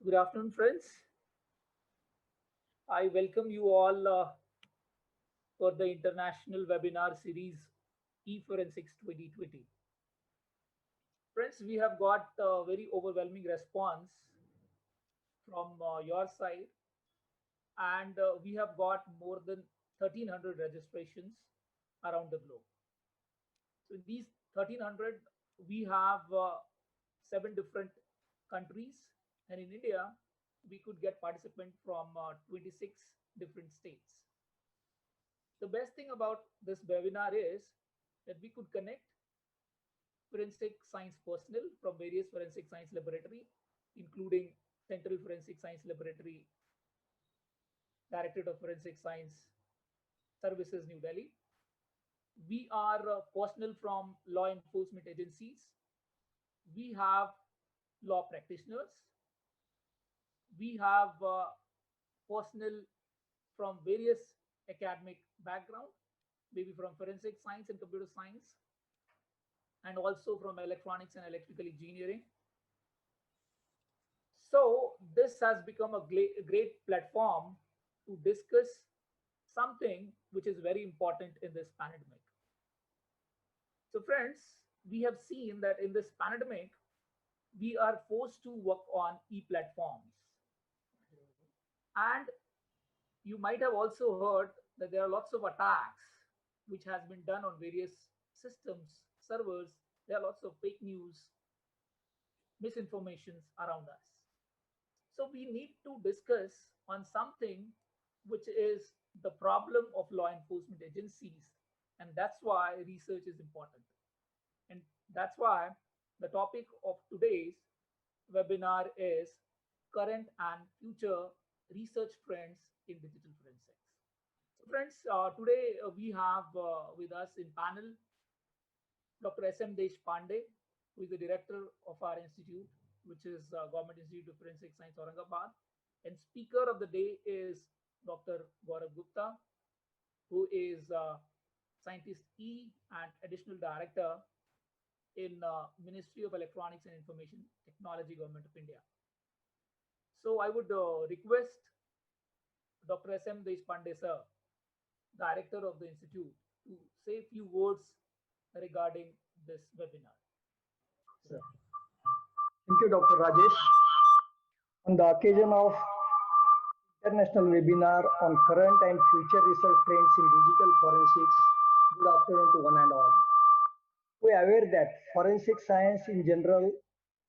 Good afternoon, friends. I welcome you all for the international webinar series eForensics 2020. Friends, we have got a very overwhelming response from your side, and we have got more than 1300 registrations around the globe. So, in these 1300, we have seven different countries, and in India, we could get participants from 26 different states. The best thing about this webinar is that we could connect forensic science personnel from various forensic science laboratory, including Central Forensic Science Laboratory, Directorate of Forensic Science Services, New Delhi. We are personnel from law enforcement agencies. We have law practitioners. We have personnel from various academic background, maybe from forensic science and computer science, and also from electronics and electrical engineering. So this has become a great platform to discuss something which is very important in this pandemic. So friends, we have seen that in this pandemic, we are forced to work on e-platforms. And you might have also heard that there are lots of attacks which has been done on various systems, servers. There are lots of fake news, misinformations around us. So we need to discuss on something which is the problem of law enforcement agencies. And that's why research is important. And that's why the topic of today's webinar is current and future research trends in digital forensics. So friends, today we have with us in panel Dr. S.M. Deshpande, who is the director of our institute, which is Government Institute of Forensic Science, Aurangabad. And speaker of the day is Dr. Gaurav Gupta, who is Scientist E and Additional Director in Ministry of Electronics and Information Technology, Government of India. So I would request Dr. S.M. Deshpande, sir, Director of the Institute, to say a few words regarding this webinar. Sir. Thank you, Dr. Rajesh. On the occasion of international webinar on current and future research trends in digital forensics, good afternoon to one and all. We are aware that forensic science in general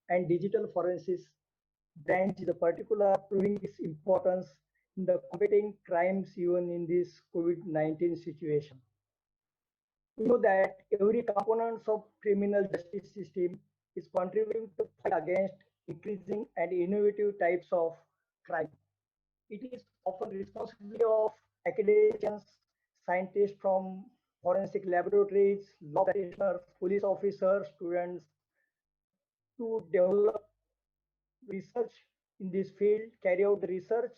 and digital forensics branch is a particular proving its importance in the combating crimes even in this COVID-19 situation. We know that every component of criminal justice system is contributing to fight against increasing and innovative types of crime. It is often responsibility of academicians, scientists from forensic laboratories, law practitioners, police officers, students to develop research in this field, carry out the research,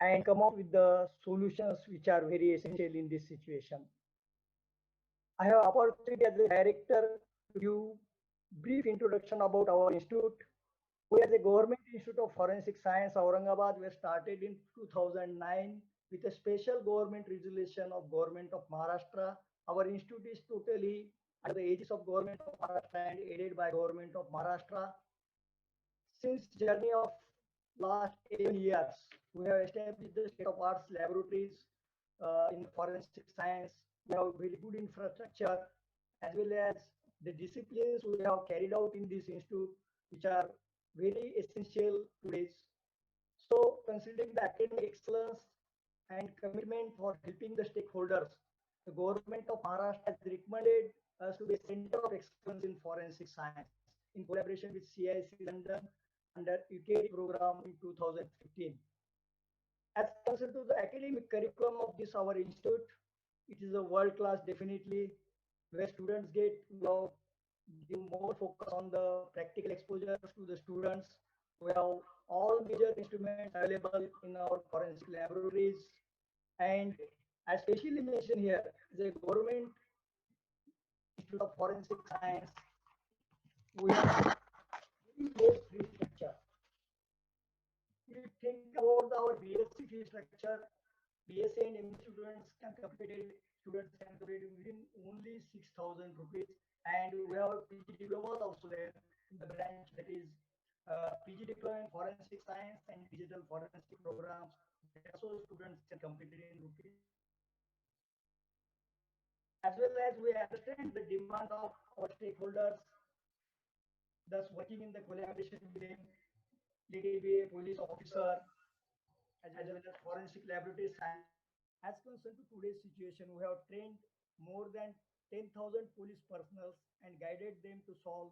and come up with the solutions which are very essential in this situation. I have opportunity as a director to give brief introduction about our institute. We as a government institute of forensic science, Aurangabad, were started in 2009 with a special government resolution of Government of Maharashtra. Our institute is totally under the aegis of Government of Maharashtra and aided by Government of Maharashtra. Since journey of last 11 years, we have established the state-of-art laboratories in forensic science. We have very good infrastructure as well as the disciplines we have carried out in this institute, which are very essential today. So, considering the academic excellence and commitment for helping the stakeholders, the government of Maharashtra has recommended us to be a center of excellence in forensic science in collaboration with CIC London under UKD program in 2015. As concerned to the academic curriculum of this our institute, it is a world class definitely, where students get give more focus on the practical exposure to the students. We have all major instruments available in our forensic laboratories, and I especially mention here the government institute of forensic science. We have very great free structure. our BSc fee structure, BSc and MSc students can complete it within only 6,000 rupees, and we have PG diplomas also there in the branch, that is PG diploma in forensic science and digital forensic programs. That also students can complete it in rupees. As well as we understand the demand of our stakeholders, thus working in the collaboration with them, let it be a police officer as well as forensic laboratory science. As concerned to today's situation, we have trained more than 10,000 police personnel and guided them to solve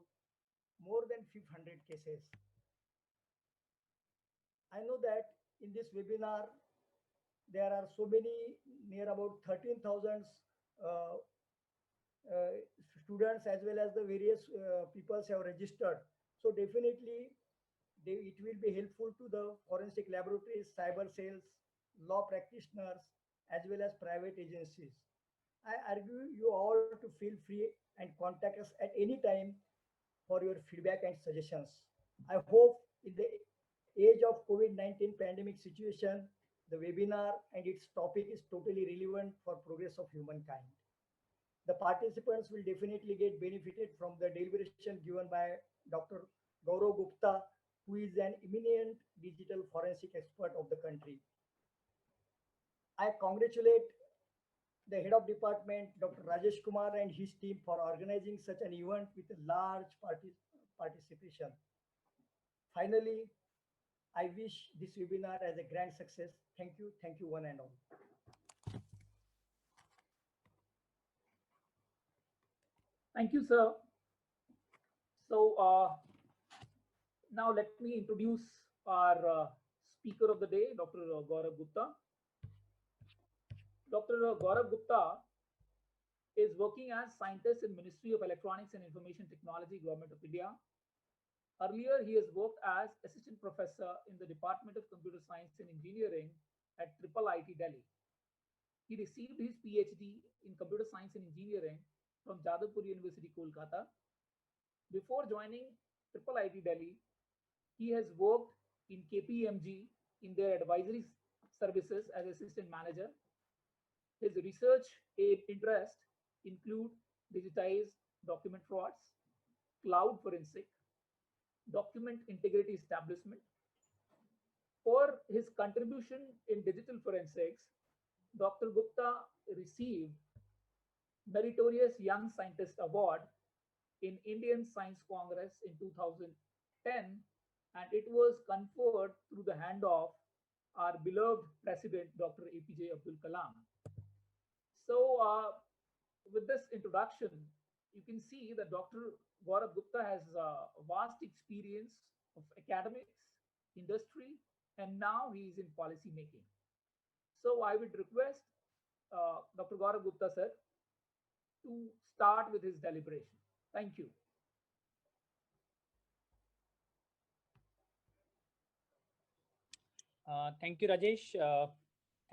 more than 500 cases. I know that in this webinar, there are so many, near about 13,000 uh, uh, students as well as the various peoples have registered. So definitely it will be helpful to the forensic laboratories, cyber cells, law practitioners, as well as private agencies. I urge you all to feel free and contact us at any time for your feedback and suggestions. I hope in the age of COVID-19 pandemic situation, the webinar and its topic is totally relevant for progress of humankind. The participants will definitely get benefited from the deliberation given by Dr. Gaurav Gupta, who is an eminent digital forensic expert of the country. I congratulate the head of department, Dr. Rajesh Kumar, and his team for organizing such an event with a large participation. Finally, I wish this webinar as a grand success. Thank you one and all. Thank you, sir. So now let me introduce our speaker of the day, Dr. Gaurav Gupta. Dr. Gaurav Gupta is working as scientist in Ministry of Electronics and Information Technology, Government of India. Earlier, he has worked as assistant professor in the Department of Computer Science and Engineering at IIIT Delhi. He received his PhD in Computer Science and Engineering from Jadavpur University, Kolkata. Before joining IIIT Delhi, he has worked in KPMG in their advisory services as assistant manager. His research interests include digitized document frauds, cloud forensic, document integrity establishment. For his contribution in digital forensics, Dr. Gupta received Meritorious Young Scientist Award in Indian Science Congress in 2010, and it was conferred through the hand of our beloved President, Dr. APJ Abdul Kalam. So, with this introduction, you can see that Dr. Gaurav Gupta has a vast experience of academics, industry, and now he is in policy making. So, I would request Dr. Gaurav Gupta, sir, to start with his deliberation. Thank you. Thank you, Rajesh.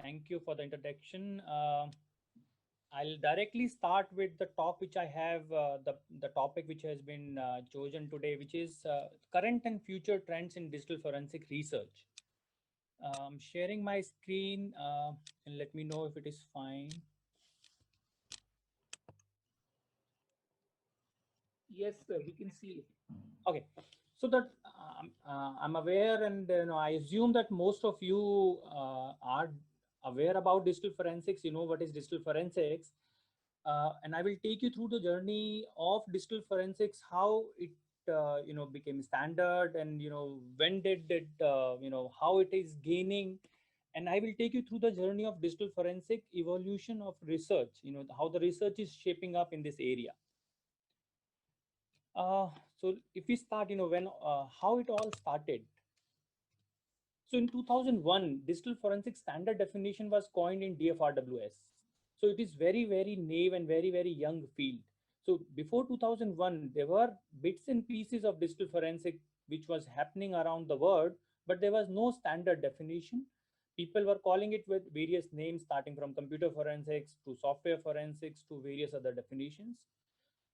Thank you for the introduction. I'll directly start with the talk which I have, the topic which has been chosen today, which is current and future trends in digital forensic research. Sharing my screen and let me know if it is fine. Yes, sir, we can see it. Okay, so that I'm aware, and I assume that most of you are aware about digital forensics. You know what is digital forensics, and I will take you through the journey of digital forensics, how it became standard, and when did it how it is gaining, and I will take you through the journey of digital forensic evolution of research. How the research is shaping up in this area. So if we start, when how it all started. So in 2001, digital forensic standard definition was coined in DFRWS. So it is very, very naive and very, very young field. So before 2001, there were bits and pieces of digital forensic which was happening around the world, but there was no standard definition. People were calling it with various names, starting from computer forensics to software forensics to various other definitions.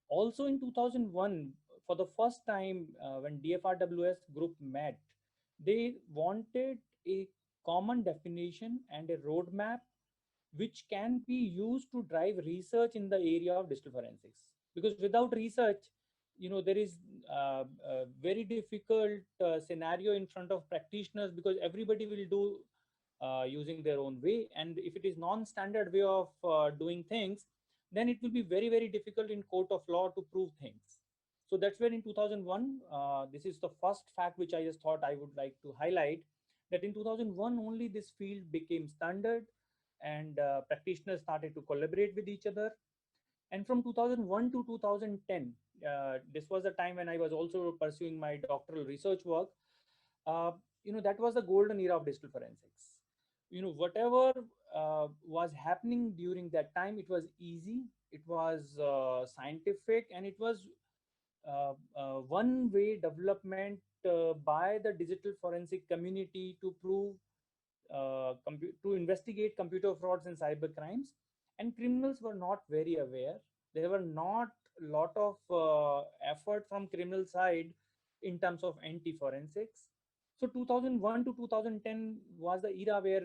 Also in 2001, for the first time, when DFRWS group met, they wanted a common definition and a roadmap which can be used to drive research in the area of digital forensics. Because without research, there is a very difficult scenario in front of practitioners, because everybody will do using their own way, and if it is non-standard way of doing things, then it will be very, very difficult in court of law to prove things. So that's where in 2001, this is the first fact which I just thought I would like to highlight, that in 2001 only this field became standard, and practitioners started to collaborate with each other. And from 2001 to 2010, this was the time when I was also pursuing my doctoral research work. uh, that was the golden era of digital forensics. Whatever was happening during that time, it was easy, it was scientific, and it was one way development by the digital forensic community to prove to investigate computer frauds and cyber crimes. And criminals were not very aware. There were not a lot of effort from criminal side in terms of anti forensics. So 2001 to 2010 was the era where,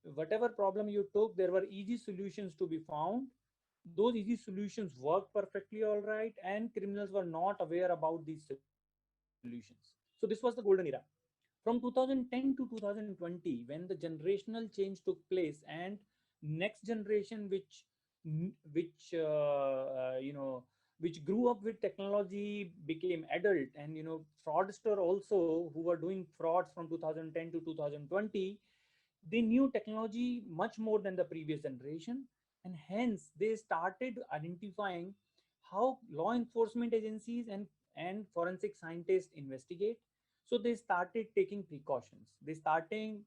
whatever problem you took, there were easy solutions to be found. Those easy solutions worked perfectly all right, and criminals were not aware about these solutions. So this was the golden era. From 2010 to 2020, when the generational change took place, and next generation which grew up with technology became adult, and fraudster also, who were doing frauds from 2010 to 2020, they knew technology much more than the previous generation, and hence they started identifying how law enforcement agencies and forensic scientists investigate. So they started taking precautions. They started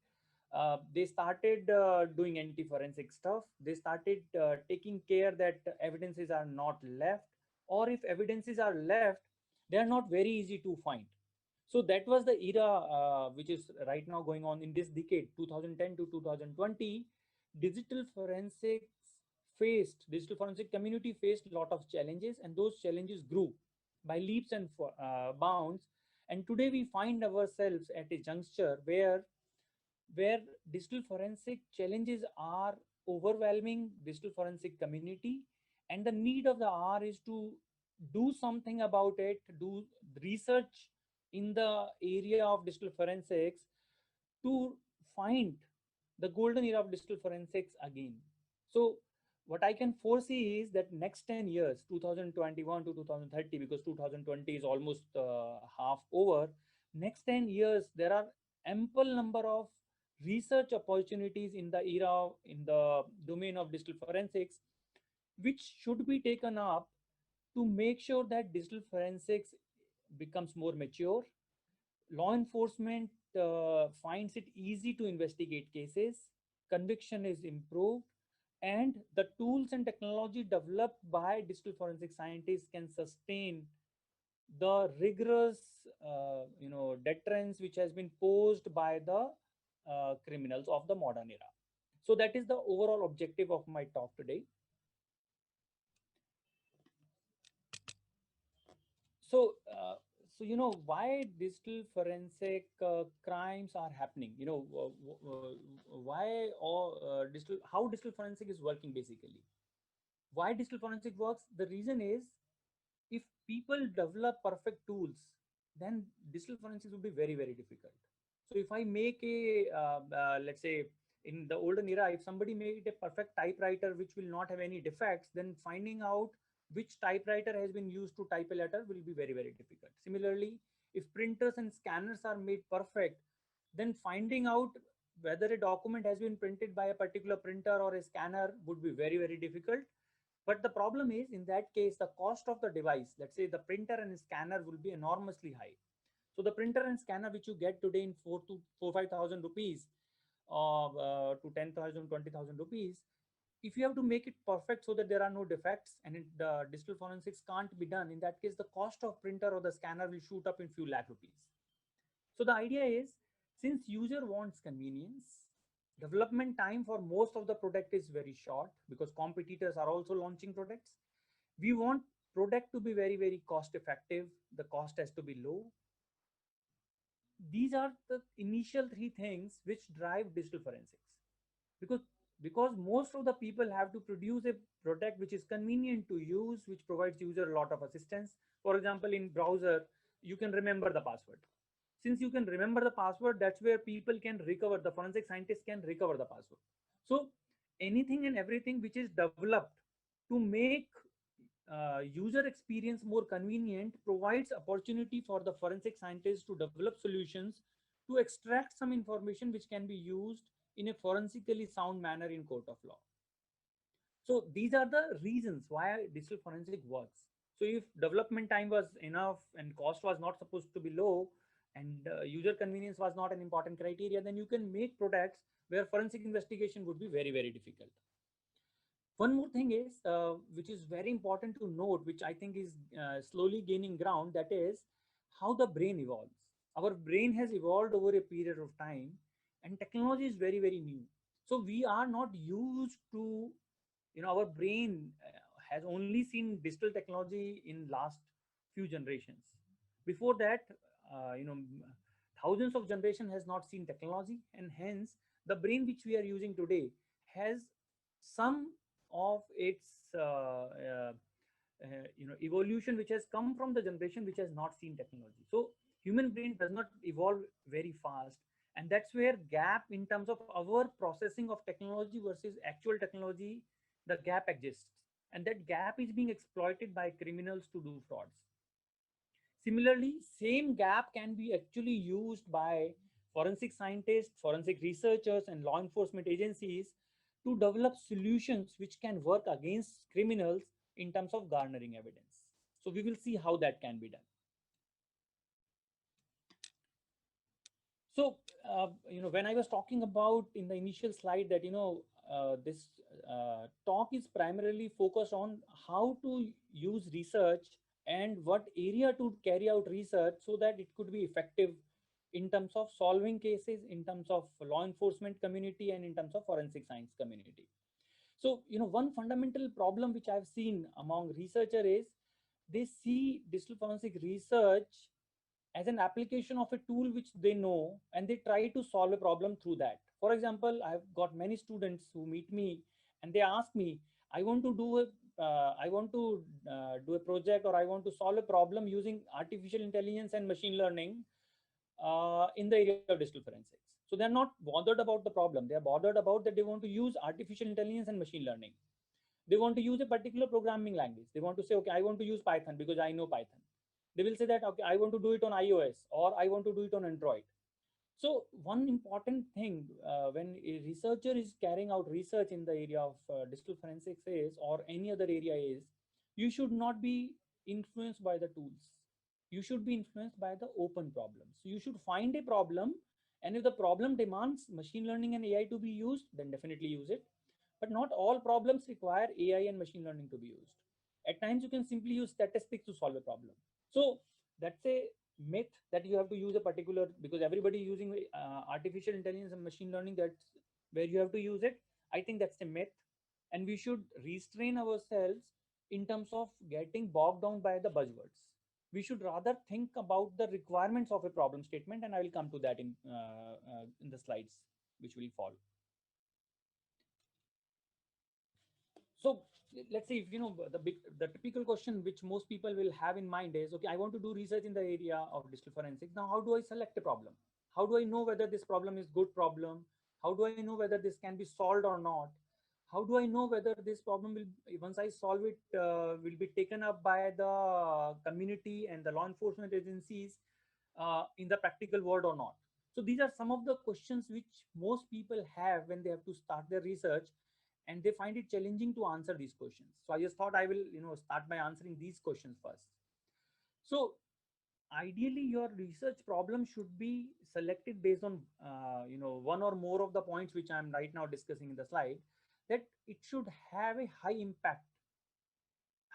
doing anti-forensic stuff. They started taking care that evidences are not left, or if evidences are left, they are not very easy to find. So that was the era which is right now going on in this decade, 2010 to 2020. Digital forensic community faced a lot of challenges, and those challenges grew by leaps and bounds. And today we find ourselves at a juncture where digital forensic challenges are overwhelming digital forensic community, and the need of the hour is to do something about it, do research in the area of digital forensics to find the golden era of digital forensics again. So what I can foresee is that next 10 years, 2021 to 2030, because 2020 is almost half over, next 10 years, there are ample number of research opportunities in the in the domain of digital forensics, which should be taken up to make sure that digital forensics becomes more mature. Law enforcement finds it easy to investigate cases, conviction is improved, and the tools and technology developed by digital forensic scientists can sustain the rigorous deterrence which has been posed by the criminals of the modern era. So that is the overall objective of my talk today. So why digital forensic crimes are happening, why or digital how digital forensic is working. Basically, why digital forensic works, the reason is, if people develop perfect tools, then digital forensics would be very, very difficult. So if I make a let's say, in the olden era, if somebody made a perfect typewriter which will not have any defects, then finding out which typewriter has been used to type a letter will be very, very difficult. Similarly, if printers and scanners are made perfect, then finding out whether a document has been printed by a particular printer or a scanner would be very, very difficult. But the problem is, in that case, the cost of the device, let's say the printer and scanner, will be enormously high. So the printer and scanner which you get today in 5,000 rupees, to 10,000, 20,000 rupees, if you have to make it perfect so that there are no defects, and the digital forensics can't be done, in that case, the cost of printer or the scanner will shoot up in few lakh rupees. So the idea is, since user wants convenience, development time for most of the product is very short, because competitors are also launching products. We want product to be very, very cost effective. The cost has to be low. these are the initial three things which drive digital forensics, because most of the people have to produce a product which is convenient to use, which provides user a lot of assistance. For example, in browser, you can remember the password. Since you can remember the password, that's where people can recover, the forensic scientists can recover the password. So anything and everything which is developed to make user experience more convenient provides opportunity for the forensic scientists to develop solutions to extract some information which can be used in a forensically sound manner in court of law. So these are the reasons why digital forensic works. So if development time was enough and cost was not supposed to be low, and user convenience was not an important criteria, then you can make products where forensic investigation would be very, very difficult. One more thing is, which is very important to note, which I think is slowly gaining ground, that is how the brain evolves. Our brain has evolved over a period of time, and technology is very, very new. So we are not used to, our brain has only seen digital technology in last few generations. Before that, thousands of generation has not seen technology, and hence the brain which we are using today has some of its evolution which has come from the generation which has not seen technology. So human brain does not evolve very fast, and that's where gap in terms of our processing of technology versus actual technology, the gap exists, and that gap is being exploited by criminals to do frauds. Similarly, same gap can be actually used by forensic scientists, forensic researchers, and law enforcement agencies to develop solutions which can work against criminals in terms of garnering evidence. So we will see how that can be done. So, when I was talking about in the initial slide that, this talk is primarily focused on how to use research and what area to carry out research so that it could be effective in terms of solving cases, in terms of law enforcement community, and in terms of forensic science community. So, one fundamental problem which I've seen among researchers is they see digital forensic research as an application of a tool which they know, and they try to solve a problem through that. For example, I've got many students who meet me and they ask me, I want to do a project, or I want to solve a problem using artificial intelligence and machine learning in the area of digital forensics. So they're not bothered about the problem. They're bothered about that they want to use artificial intelligence and machine learning. They want to use a particular programming language. They want to say, okay, I want to use Python because I know Python. They will say that, okay, I want to do it on iOS, or I want to do it on Android. So one important thing when a researcher is carrying out research in the area of digital forensics is, or any other area is, you should not be influenced by the tools. You should be influenced by the open problems. So you should find a problem, and if the problem demands machine learning and AI to be used, then definitely use it. But not all problems require AI and machine learning to be used. At times, you can simply use statistics to solve a problem. So that's a myth that you have to use a particular, because everybody using artificial intelligence and machine learning, that's where you have to use it. I think that's a myth, and we should restrain ourselves in terms of getting bogged down by the buzzwords. We should rather think about the requirements of a problem statement, and I will come to that in the slides which will follow. So let's say, if the typical question which most people will have in mind is, okay, I want to do research in the area of digital forensics. Now, how do I select a problem? How do I know whether this problem is good problem? How do I know whether this can be solved or not? How do I know whether this problem will, once I solve it, will be taken up by the community and the law enforcement agencies in the practical world or not? So these are some of the questions which most people have when they have to start their research, and they find it challenging to answer these questions. So I just thought I will start by answering these questions first. So ideally, your research problem should be selected based on one or more of the points which I'm right now discussing in the slide, that it should have a high impact.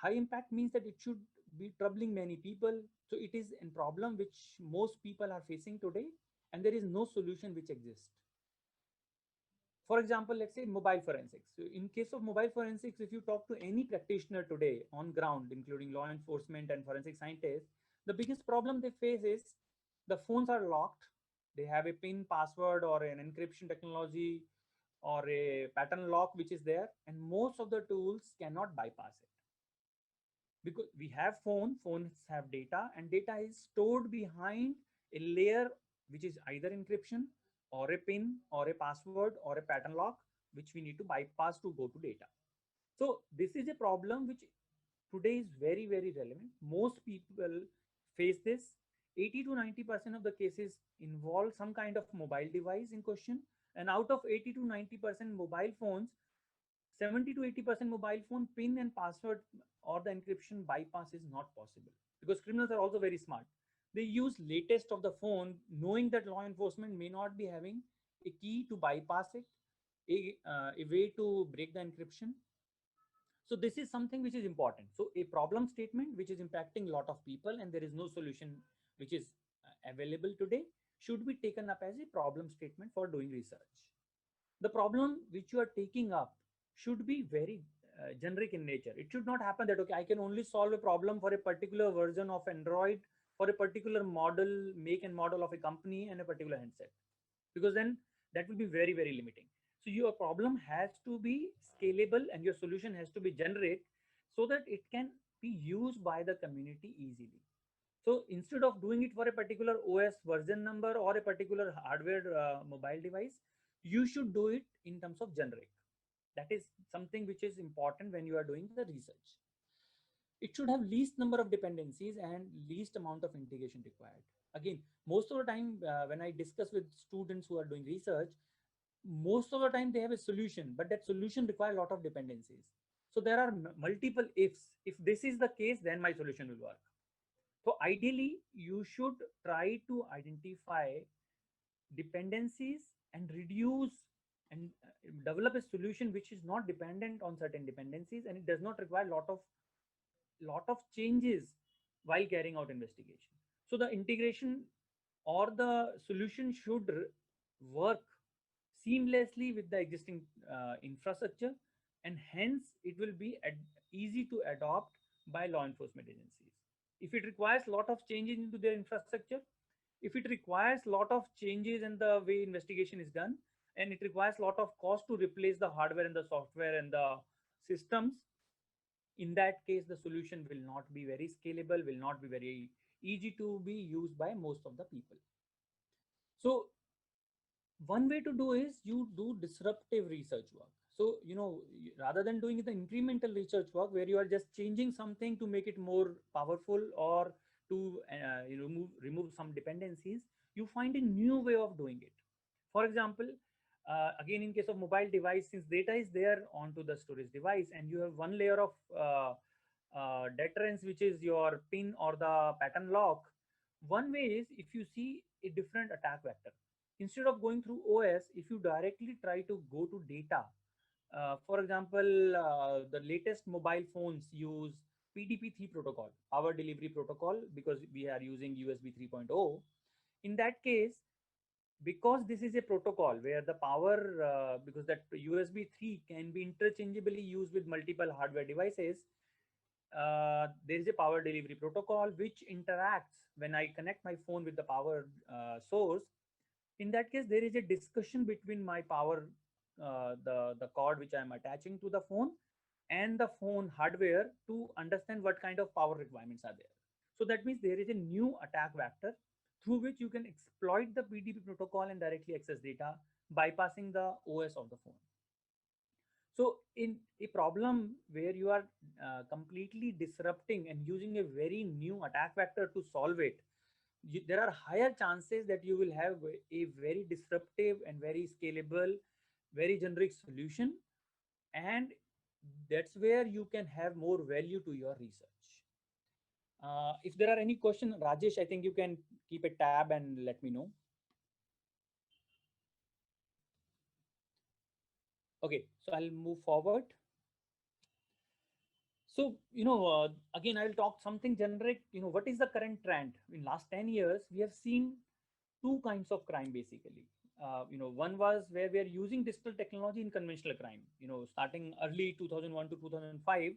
High impact means that it should be troubling many people. So it is a problem which most people are facing today, and there is no solution which exists. For example, let's say mobile forensics. So in case of mobile forensics, if you talk to any practitioner today on ground, including law enforcement and forensic scientists, the biggest problem they face is the phones are locked, They have a PIN password or an encryption technology or a pattern lock which is there, and most of the tools cannot bypass it because we have phones have data, and data is stored behind a layer which is either encryption or a PIN or a password or a pattern lock, which we need to bypass to go to data. So this is a problem which today is very, very relevant. Most people face this. 80 to 90% of the cases involve some kind of mobile device in question. And out of 80 to 90% mobile phones, 70 to 80% mobile phone PIN and password or the encryption bypass is not possible because criminals are also very smart. They use latest of the phone, knowing that law enforcement may not be having a key to bypass it, a way to break the encryption. So this is something which is important. So a problem statement which is impacting a lot of people and there is no solution which is available today should be taken up as a problem statement for doing research. The problem which you are taking up should be very generic in nature. It should not happen that, okay, I can only solve a problem for a particular version of Android, for a particular model, make and model of a company and a particular handset, because then that will be very, very limiting. So your problem has to be scalable and your solution has to be generic so that it can be used by the community easily. So instead of doing it for a particular OS version number or a particular hardware mobile device, you should do it in terms of generic. That is something which is important when you are doing the research. It should have least number of dependencies and least amount of integration required. Again, most of the time when I discuss with students who are doing research, most of the time they have a solution, but that solution requires a lot of dependencies. So there are multiple ifs. If this is the case, then my solution will work. So ideally, you should try to identify dependencies and reduce and develop a solution which is not dependent on certain dependencies, and it does not require lot of changes while carrying out investigation. So the integration or the solution should work seamlessly with the existing infrastructure, and hence it will be easy to adopt by law enforcement agencies. If it requires a lot of changes into their infrastructure, if it requires a lot of changes in the way investigation is done, and it requires a lot of cost to replace the hardware and the software and the systems, in that case the solution will not be very scalable, will not be very easy to be used by most of the people. So one way to do is you do disruptive research work. So rather than doing the incremental research work where you are just changing something to make it more powerful or to remove some dependencies, you find a new way of doing it. For example, again, in case of mobile device, since data is there onto the storage device and you have one layer of deterrence, which is your PIN or the pattern lock, one way is if you see a different attack vector. Instead of going through OS, if you directly try to go to data, for example, the latest mobile phones use PDP-3 protocol, power delivery protocol, because we are using USB 3.0. In that case, because this is a protocol where the power, because that USB 3 can be interchangeably used with multiple hardware devices, there is a power delivery protocol which interacts when I connect my phone with the power source. In that case, there is a discussion between my power, the cord which I am attaching to the phone, and the phone hardware to understand what kind of power requirements are there. So that means there is a new attack vector through which you can exploit the PDP protocol and directly access data, bypassing the OS of the phone. So in a problem where you are completely disrupting and using a very new attack vector to solve it, there are higher chances that you will have a very disruptive and very scalable, very generic solution. And that's where you can have more value to your research. If there are any questions, Rajesh, I think you can keep a tab and let me know. Okay, so I'll move forward. So, again, I'll talk something generic. What is the current trend? In last 10 years, we have seen two kinds of crime, basically. One was where we are using digital technology in conventional crime. Starting early 2001 to 2005,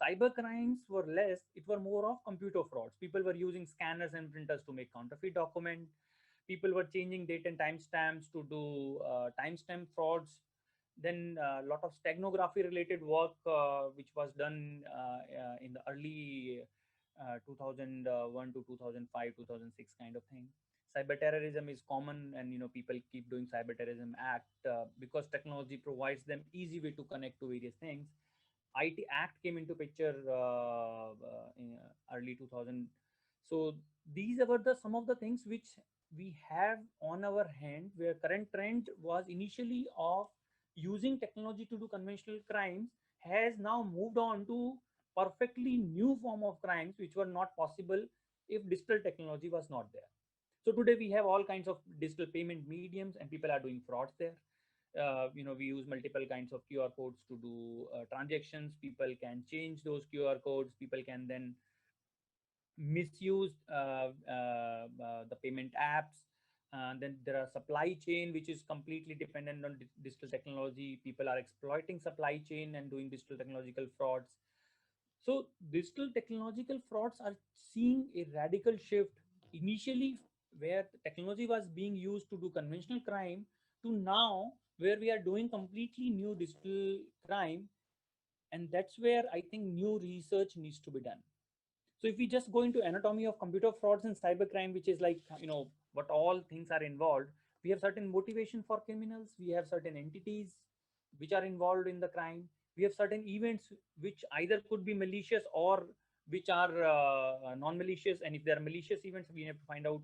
cyber crimes were less. It were more of computer frauds. People were using scanners and printers to make counterfeit documents. People were changing date and timestamps to do timestamp frauds. Then a lot of steganography related work which was done in the early 2001 to 2005, 2006 kind of thing. Cyber terrorism is common, and people keep doing cyber terrorism act because technology provides them easy way to connect to various things. IT Act came into picture in early 2000. So these were the some of the things which we have on our hand, where current trend was initially of using technology to do conventional crimes has now moved on to perfectly new form of crimes which were not possible if digital technology was not there. So today we have all kinds of digital payment mediums and people are doing frauds there. We use multiple kinds of QR codes to do transactions. People can change those QR codes. People can then misuse the payment apps. Then there are supply chain, which is completely dependent on digital technology. People are exploiting supply chain and doing digital technological frauds. So digital technological frauds are seeing a radical shift initially where technology was being used to do conventional crime to now where we are doing completely new digital crime. And that's where I think new research needs to be done. So if we just go into anatomy of computer frauds and cybercrime, which is like, what all things are involved, we have certain motivation for criminals, we have certain entities which are involved in the crime, we have certain events which either could be malicious or which are non-malicious. And if there are malicious events, we have to find out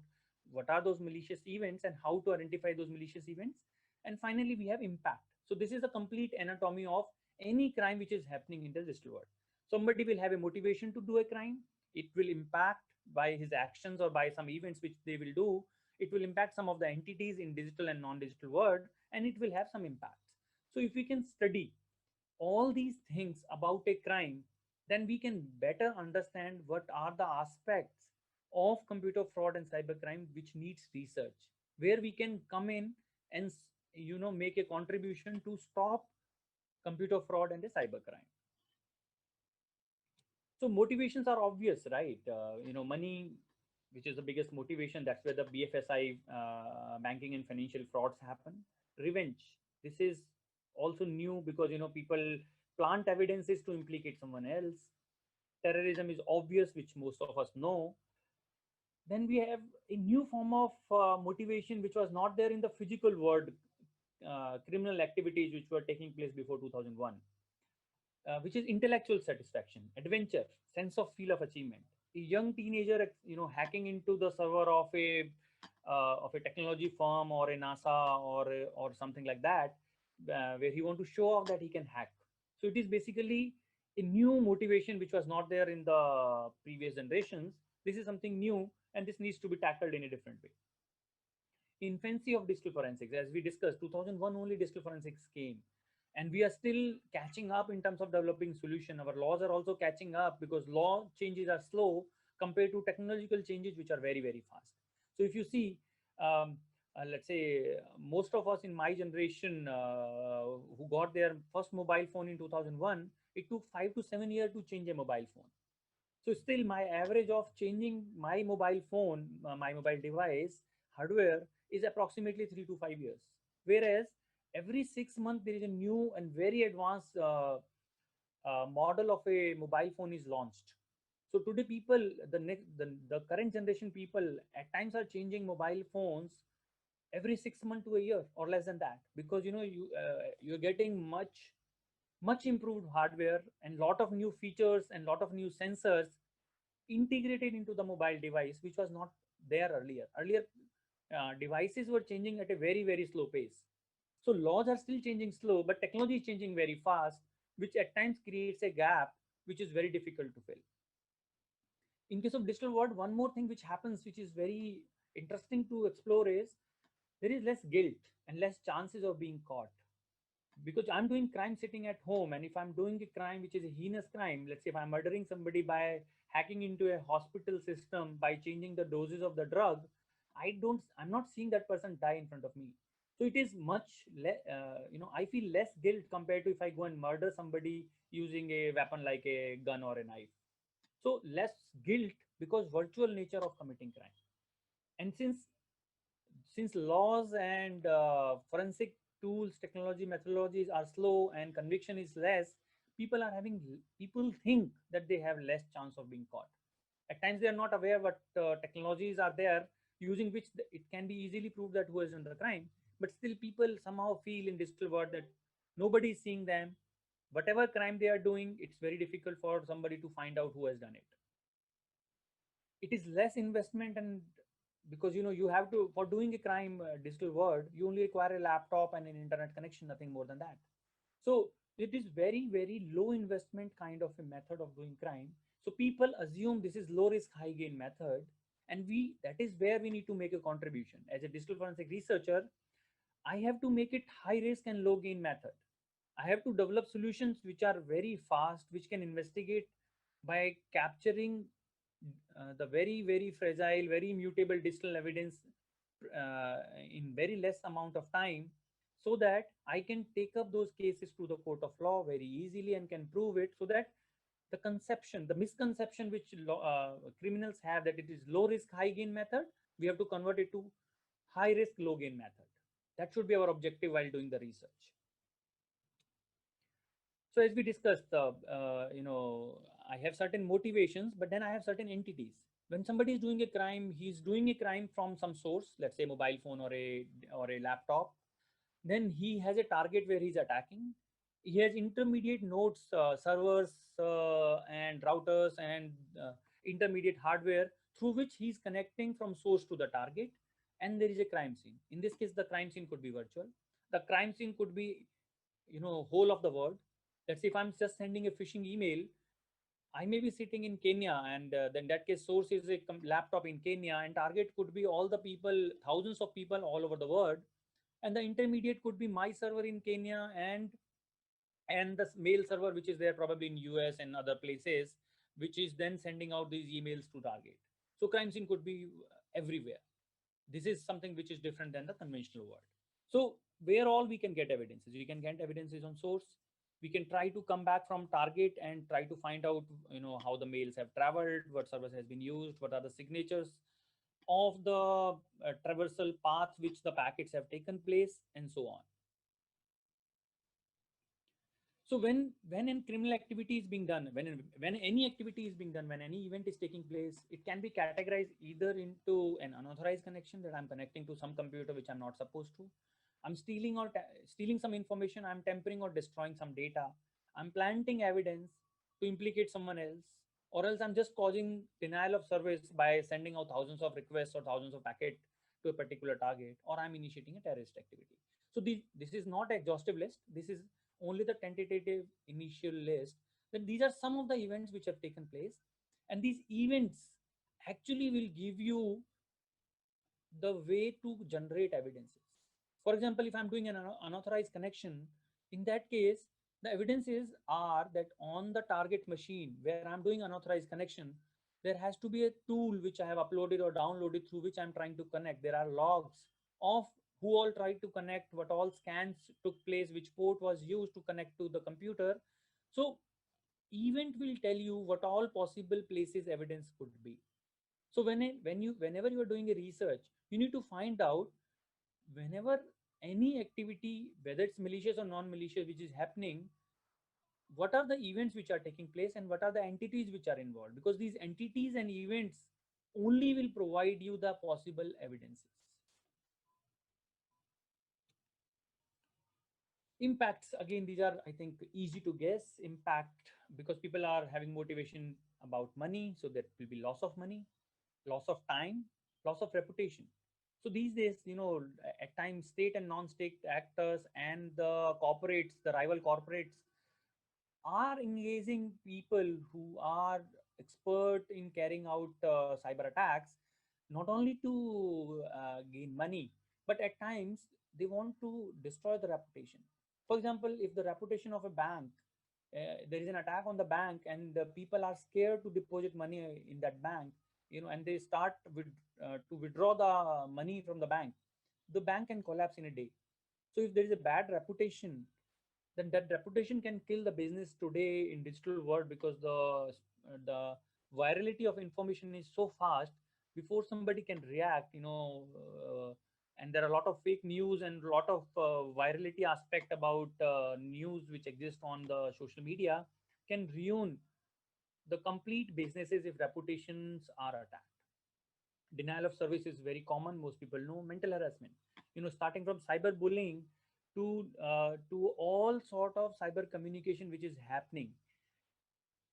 what are those malicious events and how to identify those malicious events. And finally, we have impact. So this is a complete anatomy of any crime which is happening in the digital world. Somebody will have a motivation to do a crime. It will impact by his actions or by some events which they will do. It will impact some of the entities in digital and non-digital world, and it will have some impacts. So if we can study all these things about a crime, then we can better understand what are the aspects of computer fraud and cybercrime which needs research, where we can come in and make a contribution to stop computer fraud and a cybercrime. So motivations are obvious, right? Money, which is the biggest motivation. That's where the BFSI, banking and financial frauds happen. Revenge. This is also new because people plant evidences to implicate someone else. Terrorism is obvious, which most of us know. Then we have a new form of motivation which was not there in the physical world, criminal activities which were taking place before 2001. Which is intellectual satisfaction, adventure, sense of feel of achievement. A young teenager, hacking into the server of a technology firm or a NASA or something like that, where he want to show off that he can hack. So it is basically a new motivation which was not there in the previous generations. This is something new, and this needs to be tackled in a different way. Infancy of digital forensics, as we discussed, 2001 only digital forensics came, and we are still catching up in terms of developing solution. Our laws are also catching up because law changes are slow compared to technological changes which are very, very fast. So if you see, let's say most of us in my generation who got their first mobile phone in 2001, it took 5 to 7 years to change a mobile phone. So still my average of changing my mobile phone, my mobile device hardware is approximately 3 to 5 years. Whereas every 6 months there is a new and very advanced model of a mobile phone is launched. So today people, the current generation people at times are changing mobile phones every 6 months to a year or less than that, because you're getting much improved hardware and lot of new features and lot of new sensors integrated into the mobile device, which was not there earlier. Earlier devices were changing at a very, very slow pace. So laws are still changing slow, but technology is changing very fast, which at times creates a gap which is very difficult to fill. In case of digital world, one more thing which happens, which is very interesting to explore, is there is less guilt and less chances of being caught. Because I'm doing crime sitting at home, and if I'm doing a crime which is a heinous crime, let's say if I'm murdering somebody by hacking into a hospital system by changing the doses of the drug, I'm not seeing that person die in front of me. So it is much less, I feel less guilt compared to if I go and murder somebody using a weapon like a gun or a knife. So less guilt because virtual nature of committing crime. And since since laws and forensic tools, technology, methodologies are slow and conviction is less, people think that they have less chance of being caught. At times they are not aware what technologies are there using which it can be easily proved that who has done the crime. But still, people somehow feel in digital world that nobody is seeing them. Whatever crime they are doing, it's very difficult for somebody to find out who has done it. It is less investment, and because you have to, for doing a crime digital world, you only require a laptop and an internet connection, nothing more than that. So it is very very low investment kind of a method of doing crime. So people assume this is low risk high gain method, and we that is where we need to make a contribution. As a digital forensic researcher, I have to make it high risk and low gain method. I have to develop solutions which are very fast, which can investigate by capturing the very, very fragile, very mutable digital evidence uh, in very less amount of time, so that I can take up those cases to the court of law very easily and can prove it, so that the misconception which criminals have that it is low risk, high gain method, we have to convert it to high risk, low gain method. That should be our objective while doing the research. So as we discussed, I have certain motivations, but then I have certain entities. When somebody is doing a crime, he's doing a crime from some source, let's say mobile phone or a laptop. Then he has a target where he's attacking. He has intermediate nodes, servers and routers and intermediate hardware through which he's connecting from source to the target. And there is a crime scene. In this case, the crime scene could be virtual. The crime scene could be, whole of the world. Let's say if I'm just sending a phishing email, I may be sitting in Kenya, and then that case source is a laptop in Kenya, and target could be all the people, thousands of people all over the world, and the intermediate could be my server in Kenya and the mail server which is there probably in US and other places, which is then sending out these emails to target. So crime scene could be everywhere. This is something which is different than the conventional world. So where all we can get evidences, we can get evidences on source. We can try to come back from target and try to find out, how the mails have traveled, what service has been used, what are the signatures of the traversal path which the packets have taken place, and so on. So when in criminal activity is being done, when any activity is being done, when any event is taking place, it can be categorized either into an unauthorized connection, that I'm connecting to some computer which I'm not supposed to. I'm stealing stealing some information. I'm tampering or destroying some data. I'm planting evidence to implicate someone else, or else I'm just causing denial of service by sending out thousands of requests or thousands of packets to a particular target, or I'm initiating a terrorist activity. So this is not exhaustive list. This is only the tentative initial list. Then these are some of the events which have taken place, and these events actually will give you the way to generate evidences. For example, if I'm doing an unauthorized connection, in that case, the evidences are that on the target machine where I'm doing unauthorized connection, there has to be a tool which I have uploaded or downloaded through which I'm trying to connect. There are logs of who all tried to connect, what all scans took place, which port was used to connect to the computer. So event will tell you what all possible places evidence could be. So whenever you are doing a research, you need to find out, whenever any activity, whether it's malicious or non-malicious, which is happening, what are the events which are taking place and what are the entities which are involved, because these entities and events only will provide you the possible evidences. Impacts, again, these are, I think, easy to guess. Impact, because people are having motivation about money, so there will be loss of money, loss of time, loss of reputation. So these days, at times state and non-state actors and the corporates, the rival corporates, are engaging people who are expert in carrying out cyber attacks, not only to gain money, but at times they want to destroy the reputation. For example, if the reputation of a bank, there is an attack on the bank and the people are scared to deposit money in that bank, and they start to withdraw the money from the bank can collapse in a day. So if there is a bad reputation, then that reputation can kill the business today in digital world, because the virality of information is so fast. Before somebody can react, and there are a lot of fake news and a lot of virality aspect about news which exist on the social media can ruin the complete businesses if reputations are attacked. Denial of service is very common. Most people know mental harassment. Starting from cyberbullying to all sort of cyber communication which is happening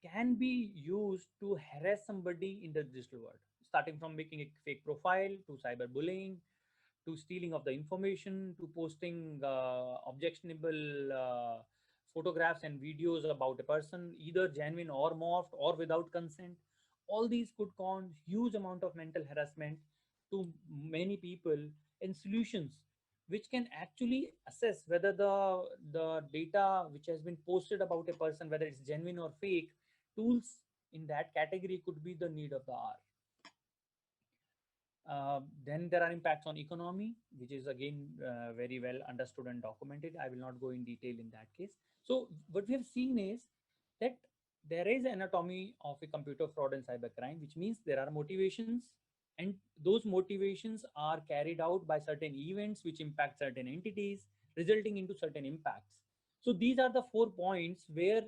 can be used to harass somebody in the digital world. Starting from making a fake profile to cyberbullying to stealing of the information to posting objectionable photographs and videos about a person, either genuine or morphed or without consent. All these could cause huge amount of mental harassment to many people, and solutions which can actually assess whether the data which has been posted about a person, whether it's genuine or fake, tools in that category could be the need of the hour. Then there are impacts on economy, which is again very well understood and documented. I will not go in detail in that case. So what we have seen is that there is anatomy of a computer fraud and cybercrime, which means there are motivations, and those motivations are carried out by certain events which impact certain entities, resulting into certain impacts. So these are the 4 points where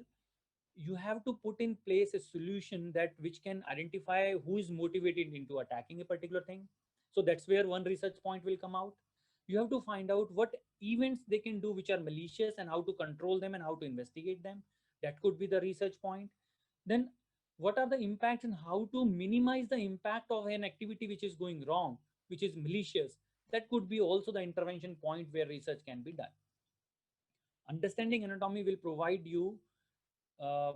you have to put in place a solution that which can identify who is motivated into attacking a particular thing. So that's where one research point will come out. You have to find out what events they can do which are malicious and how to control them and how to investigate them. That could be the research point. Then what are the impacts and how to minimize the impact of an activity which is going wrong, which is malicious. That could be also the intervention point where research can be done. Understanding anatomy will provide you a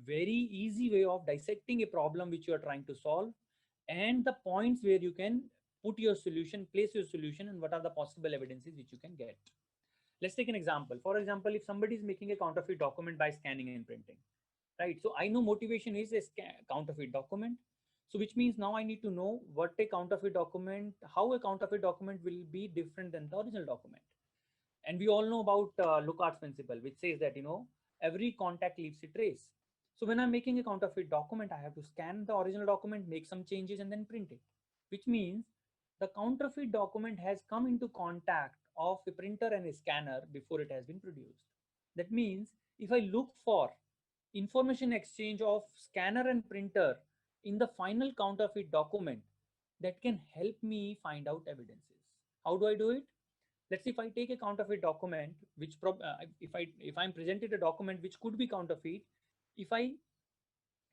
very easy way of dissecting a problem which you are trying to solve, and the points where you can put your solution, place your solution, and what are the possible evidences which you can get. Let's take an example. For example, if somebody is making a counterfeit document by scanning and printing, right? So I know motivation is a counterfeit document. So which means now I need to know what a counterfeit document, how a counterfeit document will be different than the original document. And we all know about Lookart's principle, which says that every contact leaves a trace. So when I'm making a counterfeit document, I have to scan the original document, make some changes, and then print it. Which means the counterfeit document has come into contact of a printer and a scanner before it has been produced. That means if I look for information exchange of scanner and printer in the final counterfeit document, that can help me find out evidences. How do I do it? Let's say if I take a counterfeit document, which if I'm presented a document which could be counterfeit, if I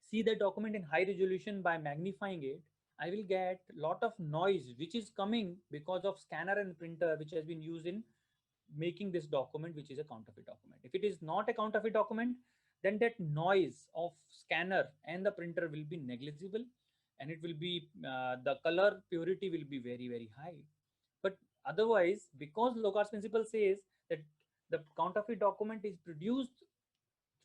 see the document in high resolution by magnifying it, I will get lot of noise which is coming because of scanner and printer which has been used in making this document, which is a counterfeit document. If it is not a counterfeit document, then that noise of scanner and the printer will be negligible, and it will be the color purity will be very, very high. But otherwise, because Locard's principle says that the counterfeit document is produced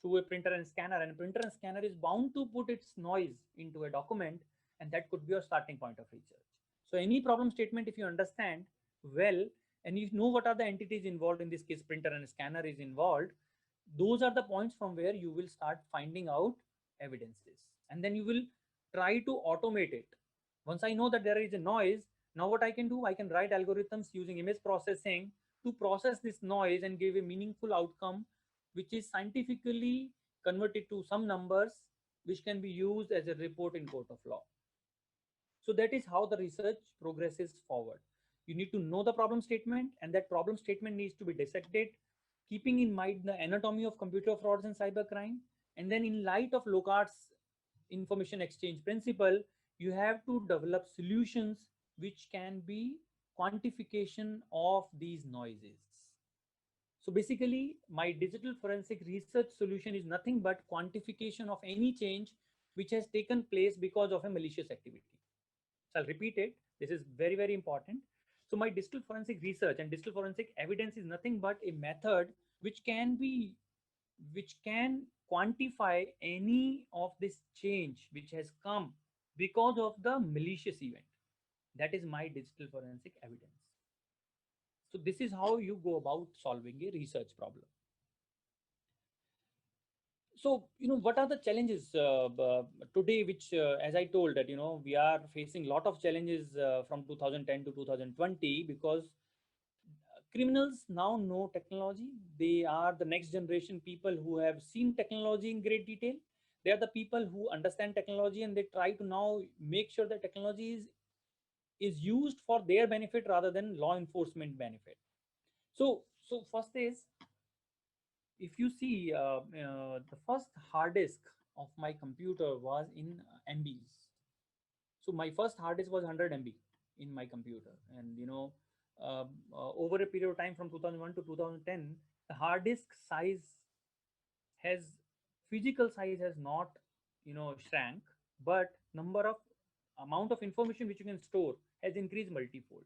through a printer and printer and scanner is bound to put its noise into a document, and that could be your starting point of research. So any problem statement, if you understand well and you know what are the entities involved, in this case printer and scanner is involved, those are the points from where you will start finding out evidences, and then you will try to automate it. Once I know that there is a noise, now what I can do, I can write algorithms using image processing to process this noise and give a meaningful outcome which is scientifically converted to some numbers which can be used as a report in court of law. So that is how the research progresses forward. You need to know the problem statement, and that problem statement needs to be dissected, keeping in mind the anatomy of computer frauds and cybercrime. And then in light of Locard's information exchange principle, you have to develop solutions which can be quantification of these noises. So basically, my digital forensic research solution is nothing but quantification of any change which has taken place because of a malicious activity. So I'll repeat it. This is very, very important. So my digital forensic research and digital forensic evidence is nothing but a method which can quantify any of this change which has come because of the malicious event. That is my digital forensic evidence. So this is how you go about solving a research problem. So, what are the challenges today, which, as I told that, we are facing a lot of challenges from 2010 to 2020, because criminals now know technology. They are the next generation people who have seen technology in great detail. They are the people who understand technology, and they try to now make sure that technology is used for their benefit rather than law enforcement benefit. So first is, if you see, the first hard disk of my computer was in MBs. So my first hard disk was 100 MB in my computer, and over a period of time from 2001 to 2010, the hard disk size has physical size has not shrank, but number of amount of information which you can store has increased multifold.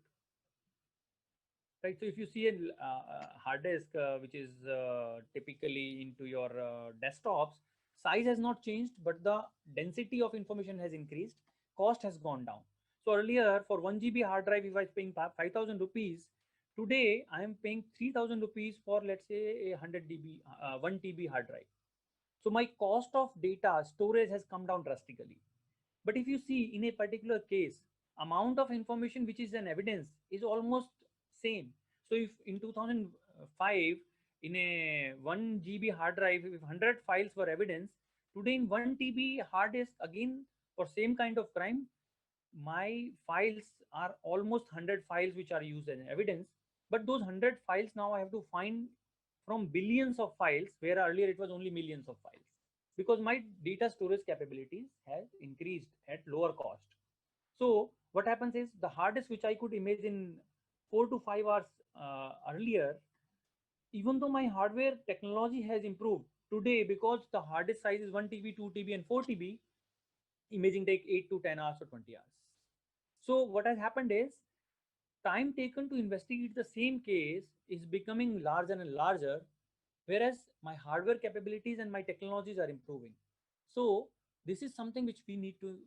Right. So if you see a hard disk which is typically into your desktops, size has not changed, but the density of information has increased. Cost has gone down. So earlier, for 1 GB hard drive, if I was paying 5,000 rupees, today I am paying 3,000 rupees for, let's say, a 100 GB, 1 TB hard drive. So my cost of data storage has come down drastically. But if you see in a particular case, amount of information which is an evidence is almost same. So if in 2005, in a 1 GB hard drive, if 100 files were evidence, today in 1 TB hard disk, again for same kind of crime, my files are almost 100 files which are used as evidence. But those 100 files now I have to find from billions of files, where earlier it was only millions of files, because my data storage capabilities have increased at lower cost. So what happens is, the hard disk which I could imagine 4 to 5 hours earlier, even though my hardware technology has improved today, because the hard disk size is 1 TB, 2 TB, and 4 TB, imaging take 8 to 10 hours or 20 hours. So what has happened is, time taken to investigate the same case is becoming larger and larger, whereas my hardware capabilities and my technologies are improving. So this is something which we need to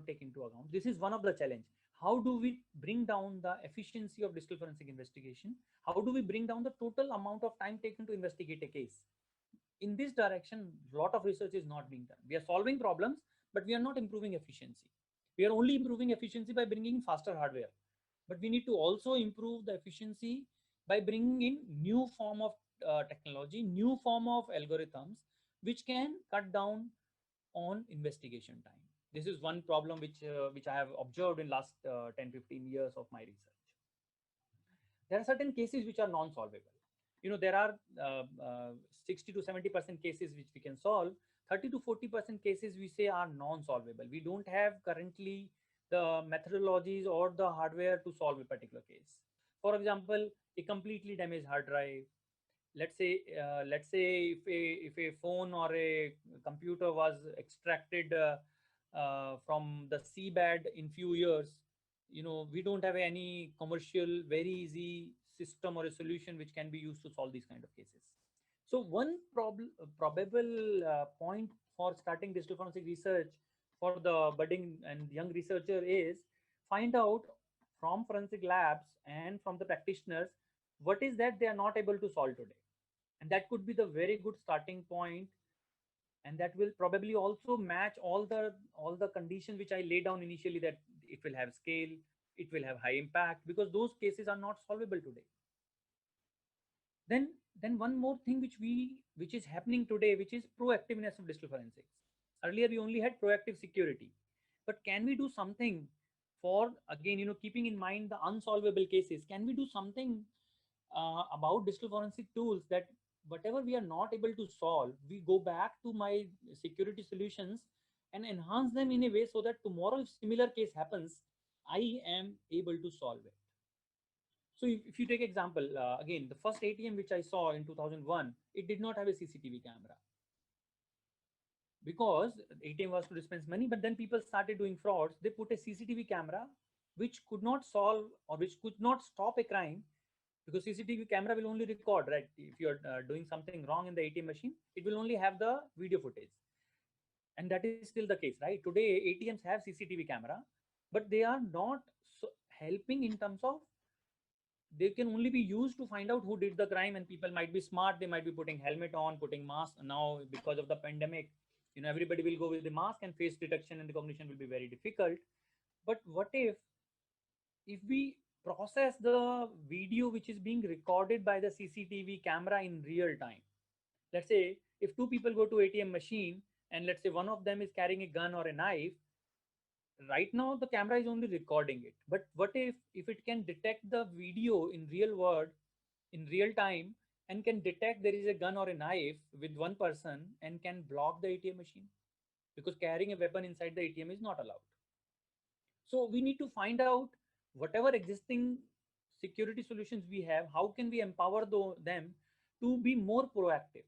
take into account. This is one of the challenge. How do we bring down the efficiency of digital forensic investigation? How do we bring down the total amount of time taken to investigate a case? In this direction, a lot of research is not being done. We are solving problems, but we are not improving efficiency. We are only improving efficiency by bringing faster hardware, but we need to also improve the efficiency by bringing in new form of technology, new form of algorithms, which can cut down on investigation time. This is one problem which I have observed in last 10-15 years of my research. There are certain cases which are non-solvable. There are 60 to 70% cases which we can solve. 30 to 40% cases we say are non-solvable. We don't have currently the methodologies or the hardware to solve a particular case. For example, a completely damaged hard drive. Let's say if a phone or a computer was extracted from the seabed in few years, we don't have any commercial very easy system or a solution which can be used to solve these kind of cases. So one probable point for starting digital forensic research for the budding and young researcher is, find out from forensic labs and from the practitioners what is that they are not able to solve today, and that could be the very good starting point, and that will probably also match all the conditions which I laid down initially, that it will have scale, it will have high impact, because those cases are not solvable today. Then one more thing which is happening today, which is proactiveness of digital forensics. Earlier we only had proactive security, but can we do something for, again, keeping in mind the unsolvable cases? Can we do something about digital forensic tools, that whatever we are not able to solve, we go back to my security solutions and enhance them in a way so that tomorrow if similar case happens, I am able to solve it. So if you take example, again, the first ATM which I saw in 2001, it did not have a CCTV camera, because ATM was to dispense money, but then people started doing frauds. They put a CCTV camera which could not solve or which could not stop a crime, because CCTV camera will only record, right? If you're doing something wrong in the ATM machine, it will only have the video footage. And that is still the case, right? Today, ATMs have CCTV camera, but they are not helping in terms of they can only be used to find out who did the crime, and people might be smart, they might be putting helmet on, putting mask. Now because of the pandemic, everybody will go with the mask, and face detection and recognition will be very difficult. But what if we process the video which is being recorded by the CCTV camera in real time? Let's say if two people go to ATM machine, and let's say one of them is carrying a gun or a knife. Right now the camera is only recording it, but what if it can detect the video in real world, in real time, and can detect there is a gun or a knife with one person, and can block the ATM machine, because carrying a weapon inside the ATM is not allowed. So we need to find out whatever existing security solutions we have, how can we empower them to be more proactive,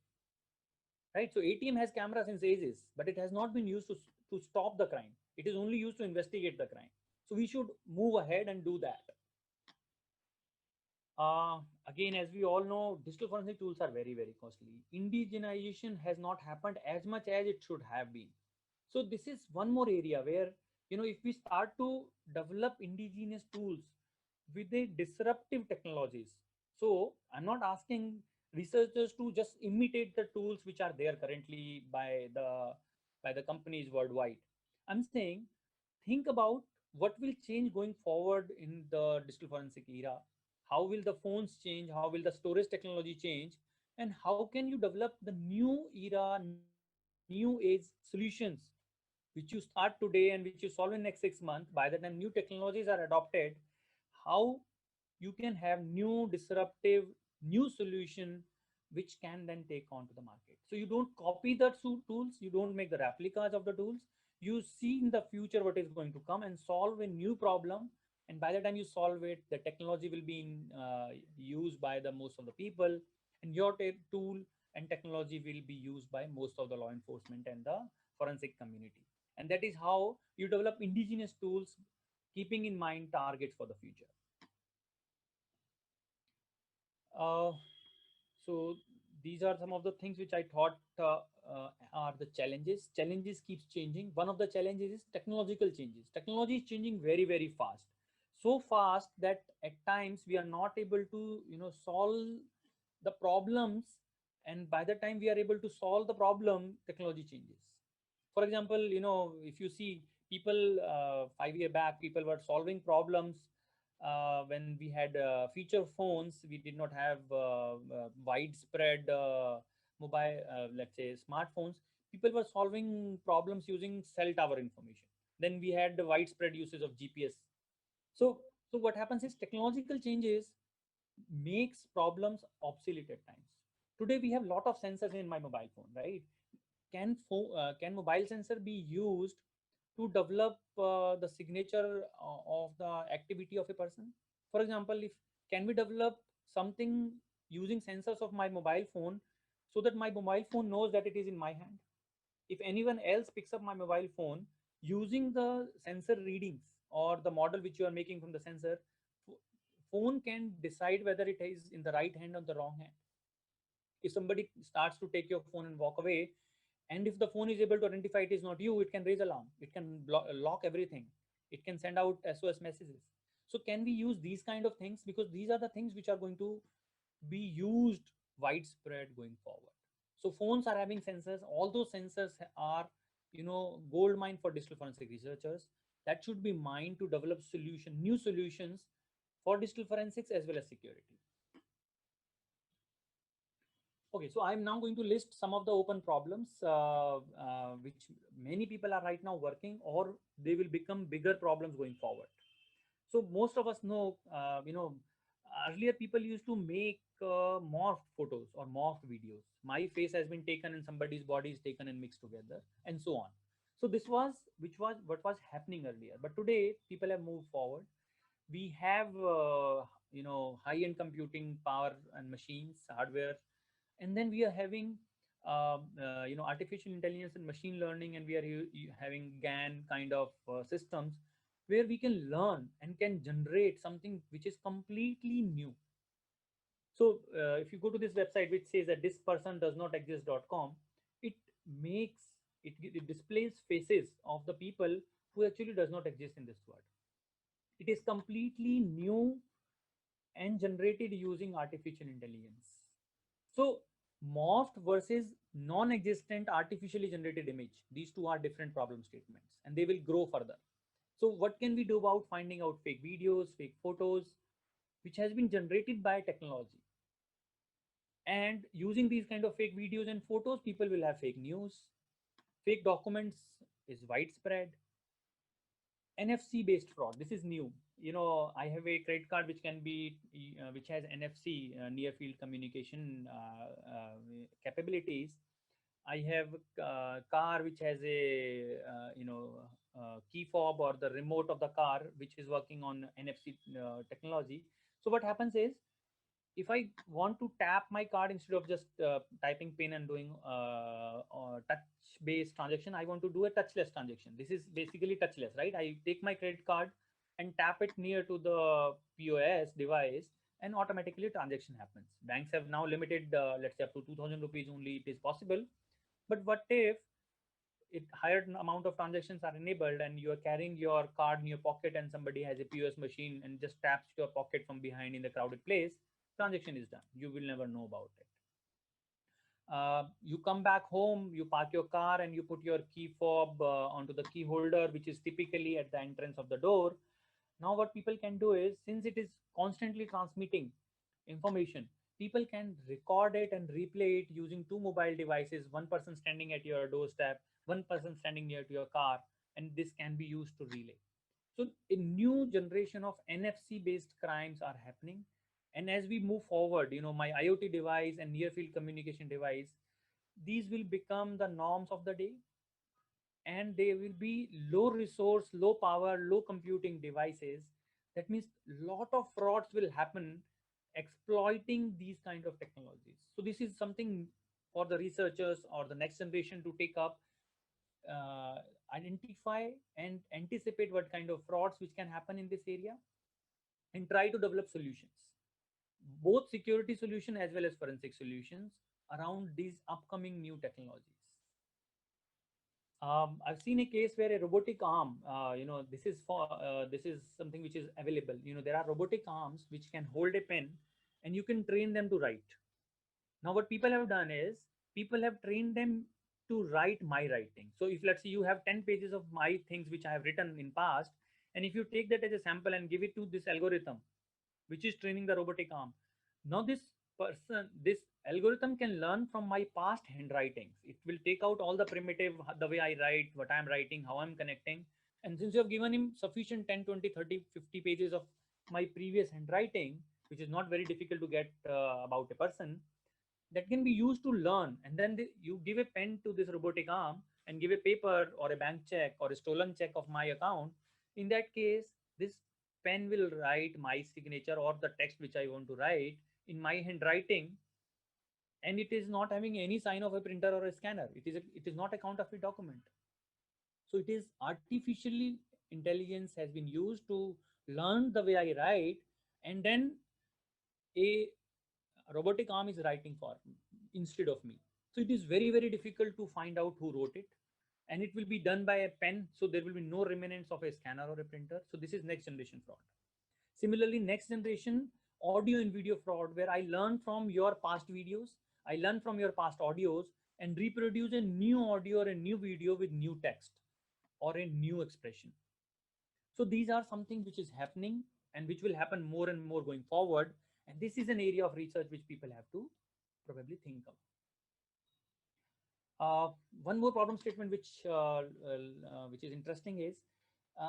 right? So ATM has cameras since ages, but it has not been used to stop the crime. It is only used to investigate the crime. So we should move ahead and do that. Again, as we all know, digital forensic tools are very, very costly. Indigenization has not happened as much as it should have been. So this is one more area where, if we start to develop indigenous tools with the disruptive technologies. So I'm not asking researchers to just imitate the tools which are there currently by the companies worldwide. I'm saying, think about what will change going forward in the digital forensic era. How will the phones change? How will the storage technology change? And how can you develop the new era, new age solutions which you start today and which you solve in next 6 months? By the time new technologies are adopted, how you can have new disruptive new solution which can then take on to the market. So you don't copy the tools, you don't make the replicas of the tools, you see in the future what is going to come and solve a new problem. And by the time you solve it, the technology will be used by the most of the people, and your tool and technology will be used by most of the law enforcement and the forensic community. And that is how you develop indigenous tools, keeping in mind targets for the future. Uh, so these are some of the things which I thought are the challenges. Challenges keeps changing. One of the challenges is technological changes. Technology is changing very, very fast. So fast that at times we are not able to, solve the problems. And by the time we are able to solve the problem, technology changes. For example, if you see people 5 year back, people were solving problems when we had feature phones. We did not have widespread mobile, let's say smartphones. People were solving problems using cell tower information. Then we had the widespread uses of GPS. So what happens is technological changes makes problems obsolete at times. Today we have a lot of sensors in my mobile phone, right? Can mobile sensor be used to develop the signature of the activity of a person? For example, if can we develop something using sensors of my mobile phone, so that my mobile phone knows that it is in my hand? If anyone else picks up my mobile phone, using the sensor readings or the model which you are making from the sensor, phone can decide whether it is in the right hand or the wrong hand. If somebody starts to take your phone and walk away, and if the phone is able to identify it is not you, it can raise alarm, it can lock everything, it can send out SOS messages. So can we use these kind of things? Because these are the things which are going to be used widespread going forward. So phones are having sensors. All those sensors are, gold mine for digital forensic researchers. That should be mined to develop new solutions for digital forensics as well as security. Okay, so I'm now going to list some of the open problems which many people are right now working, or they will become bigger problems going forward. So most of us know, earlier people used to make morphed photos or morphed videos. My face has been taken and somebody's body is taken and mixed together, and so on. So this was what was happening earlier. But today people have moved forward. We have high-end computing power and machines, hardware, and then we are having artificial intelligence and machine learning, and we are having GAN kind of systems where we can learn and can generate something which is completely new. So if you go to this website which says that this person does not exist.com, it makes it displays faces of the people who actually does not exist in this world. It is completely new and generated using artificial intelligence. So morphed versus non-existent artificially generated image. These two are different problem statements and they will grow further. So what can we do about finding out fake videos, fake photos, which has been generated by technology? And using these kind of fake videos and photos, people will have fake news. Fake documents is widespread. NFC based fraud. This is new. You know, I have a credit card which can be, which has NFC, near field communication capabilities. I have a car which has a, key fob or the remote of the car, which is working on NFC technology. So what happens is, if I want to tap my card instead of just typing pin and doing touch-based transaction, I want to do a touchless transaction. This is basically touchless, right? I take my credit card and tap it near to the POS device, and automatically transaction happens. Banks have now limited, let's say up to 2,000 rupees only it is possible. But what if it higher amount of transactions are enabled and you are carrying your card in your pocket and somebody has a POS machine and just taps your pocket from behind in the crowded place, transaction is done. You will never know about it. You come back home, you park your car and you put your key fob onto the key holder, which is typically at the entrance of the door. Now what people can do is, since it is constantly transmitting information, people can record it and replay it using two mobile devices, one person standing at your doorstep, one person standing near to your car, and this can be used to relay. So a new generation of NFC based crimes are happening. And as we move forward, you know, my IoT device and near field communication device, these will become the norms of the day, and they will be low resource, low power, low computing devices. That means lot of frauds will happen exploiting these kind of technologies. So this is something for the researchers or the next generation to take up, uh, identify and anticipate what kind of frauds which can happen in this area, and try to develop solutions, both security solution as well as forensic solutions around these upcoming new technologies. I've seen a case where a robotic arm, this is something which is available. You know, there are robotic arms which can hold a pen, and you can train them to write. Now, what people have done is, people have trained them to write my writing. So, if let's say you have 10 pages of my things which I have written in past, and if you take that as a sample and give it to this algorithm, which is training the robotic arm. Now this algorithm can learn from my past handwritings. It will take out all the primitive, the way I write, what I'm writing, how I'm connecting. And since you have given him sufficient 10, 20, 30, 50 pages of my previous handwriting, which is not very difficult to get about a person, that can be used to learn. And then you give a pen to this robotic arm and give a paper or a bank check or a stolen check of my account. In that case, this pen will write my signature or the text which I want to write in my handwriting, and it is not having any sign of a printer or a scanner. It is not a counterfeit document. So it is artificially intelligence has been used to learn the way I write, and then a robotic arm is writing for instead of me. So it is very, very difficult to find out who wrote it, and it will be done by a pen. So there will be no remnants of a scanner or a printer. So this is next generation fraud. Similarly, next generation audio and video fraud, where I learn from your past videos, I learn from your past audios, and reproduce a new audio or a new video with new text or a new expression. So these are something which is happening and which will happen more and more going forward. And this is an area of research which people have to probably think of. One more problem statement which is interesting is,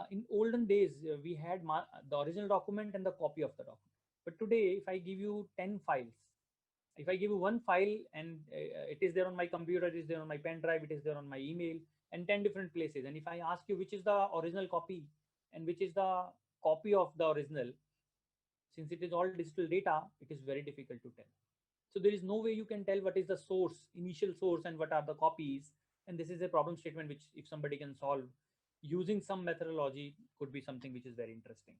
in olden days we had the original document and the copy of the document. But today, if I give you 10 files, if I give you one file and it is there on my computer, it is there on my pen drive, it is there on my email, and 10 different places, and if I ask you which is the original copy and which is the copy of the original, since it is all digital data, it is very difficult to tell. So there is no way you can tell what is the source, initial source, and what are the copies. And this is a problem statement which, if somebody can solve using some methodology, could be something which is very interesting.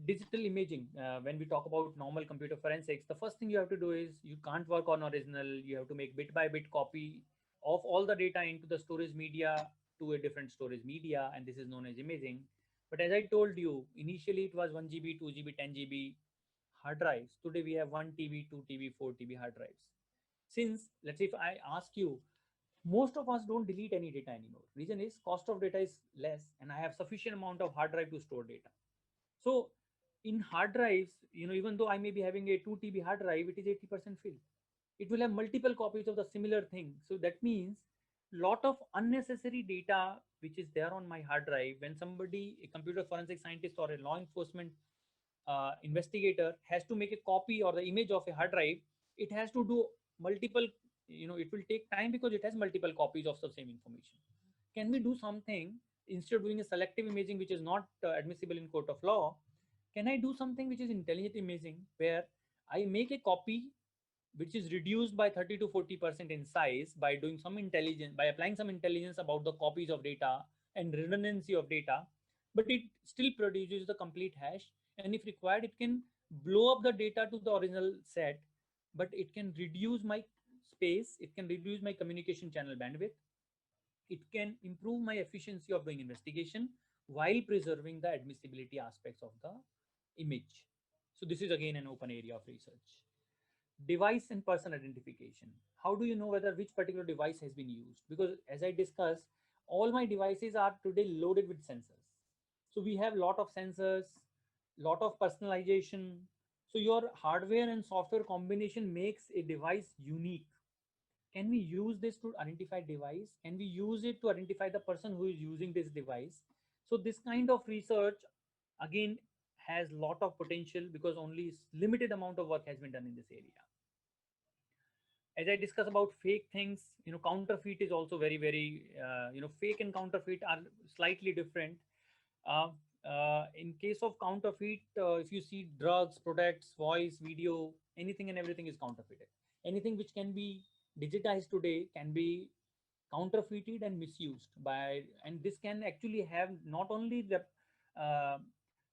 Digital imaging, when we talk about normal computer forensics, the first thing you have to do is, you can't work on original. You have to make bit by bit copy of all the data into the storage media to a different storage media, and this is known as imaging. But as I told you, initially it was 1 GB, 2 GB, 10 GB hard drives. Today we have 1 TB, 2 TB, 4 TB hard drives. Since, let's say if I ask you, most of us don't delete any data anymore. Reason is cost of data is less and I have sufficient amount of hard drive to store data. So in hard drives, even though I may be having a 2 TB hard drive, it is 80% filled. It will have multiple copies of the similar thing. So that means lot of unnecessary data which is there on my hard drive. When somebody, a computer forensic scientist or a law enforcement investigator has to make a copy or the image of a hard drive, it has to do multiple, it will take time because it has multiple copies of the same information. Can we do something instead of doing a selective imaging, which is not admissible in court of law? Can I do something which is intelligent imaging, where I make a copy which is reduced by 30 to 40% in size by doing some intelligence, by applying some intelligence about the copies of data and redundancy of data, but it still produces the complete hash. And if required, it can blow up the data to the original set, but it can reduce my space, it can reduce my communication channel bandwidth, it can improve my efficiency of doing investigation while preserving the admissibility aspects of the image. So this is again an open area of research. Device and person identification. How do you know whether which particular device has been used? Because as I discussed, all my devices are today loaded with sensors. So we have lot of sensors, lot of personalization. So your hardware and software combination makes a device unique. Can we use this to identify device? Can we use it to identify the person who is using this device? So this kind of research again has lot of potential because only limited amount of work has been done in this area. As I discuss about fake things, counterfeit is also very, fake and counterfeit are slightly different. Uh, in case of counterfeit, if you see drugs, products, voice, video, anything and everything is counterfeited. Anything which can be digitized today can be counterfeited and misused by, and this can actually have not only the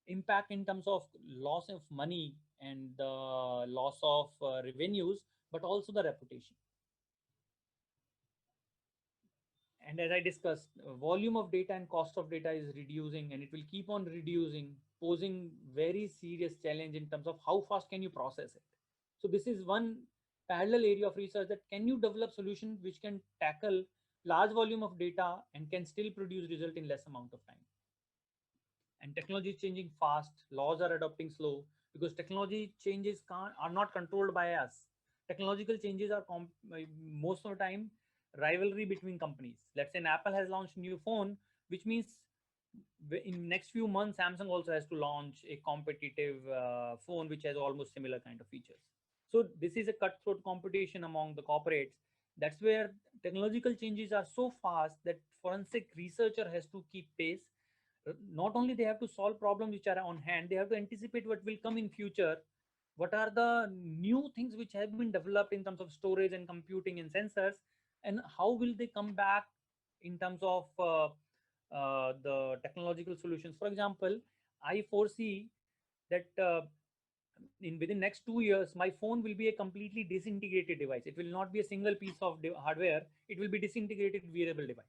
impact in terms of loss of money and the loss of revenues, but also the reputation. And as I discussed, volume of data and cost of data is reducing, and it will keep on reducing, posing very serious challenge in terms of how fast can you process it. So this is one parallel area of research, that can you develop solutions which can tackle large volume of data and can still produce result in less amount of time. And technology is changing fast, laws are adopting slow, because technology changes are not controlled by us. Technological changes are most of the time rivalry between companies. Let's say Apple has launched a new phone, which means in next few months Samsung also has to launch a competitive phone which has almost similar kind of features. So this is a cutthroat competition among the corporates. That's where technological changes are so fast that forensic researcher has to keep pace. Not only they have to solve problems which are on hand, they have to anticipate what will come in future, what are the new things which have been developed in terms of storage and computing and sensors, and how will they come back in terms of the technological solutions. For example, I foresee that in within next 2 years my phone will be a completely disintegrated device. It will not be a single piece of hardware, it will be disintegrated wearable device.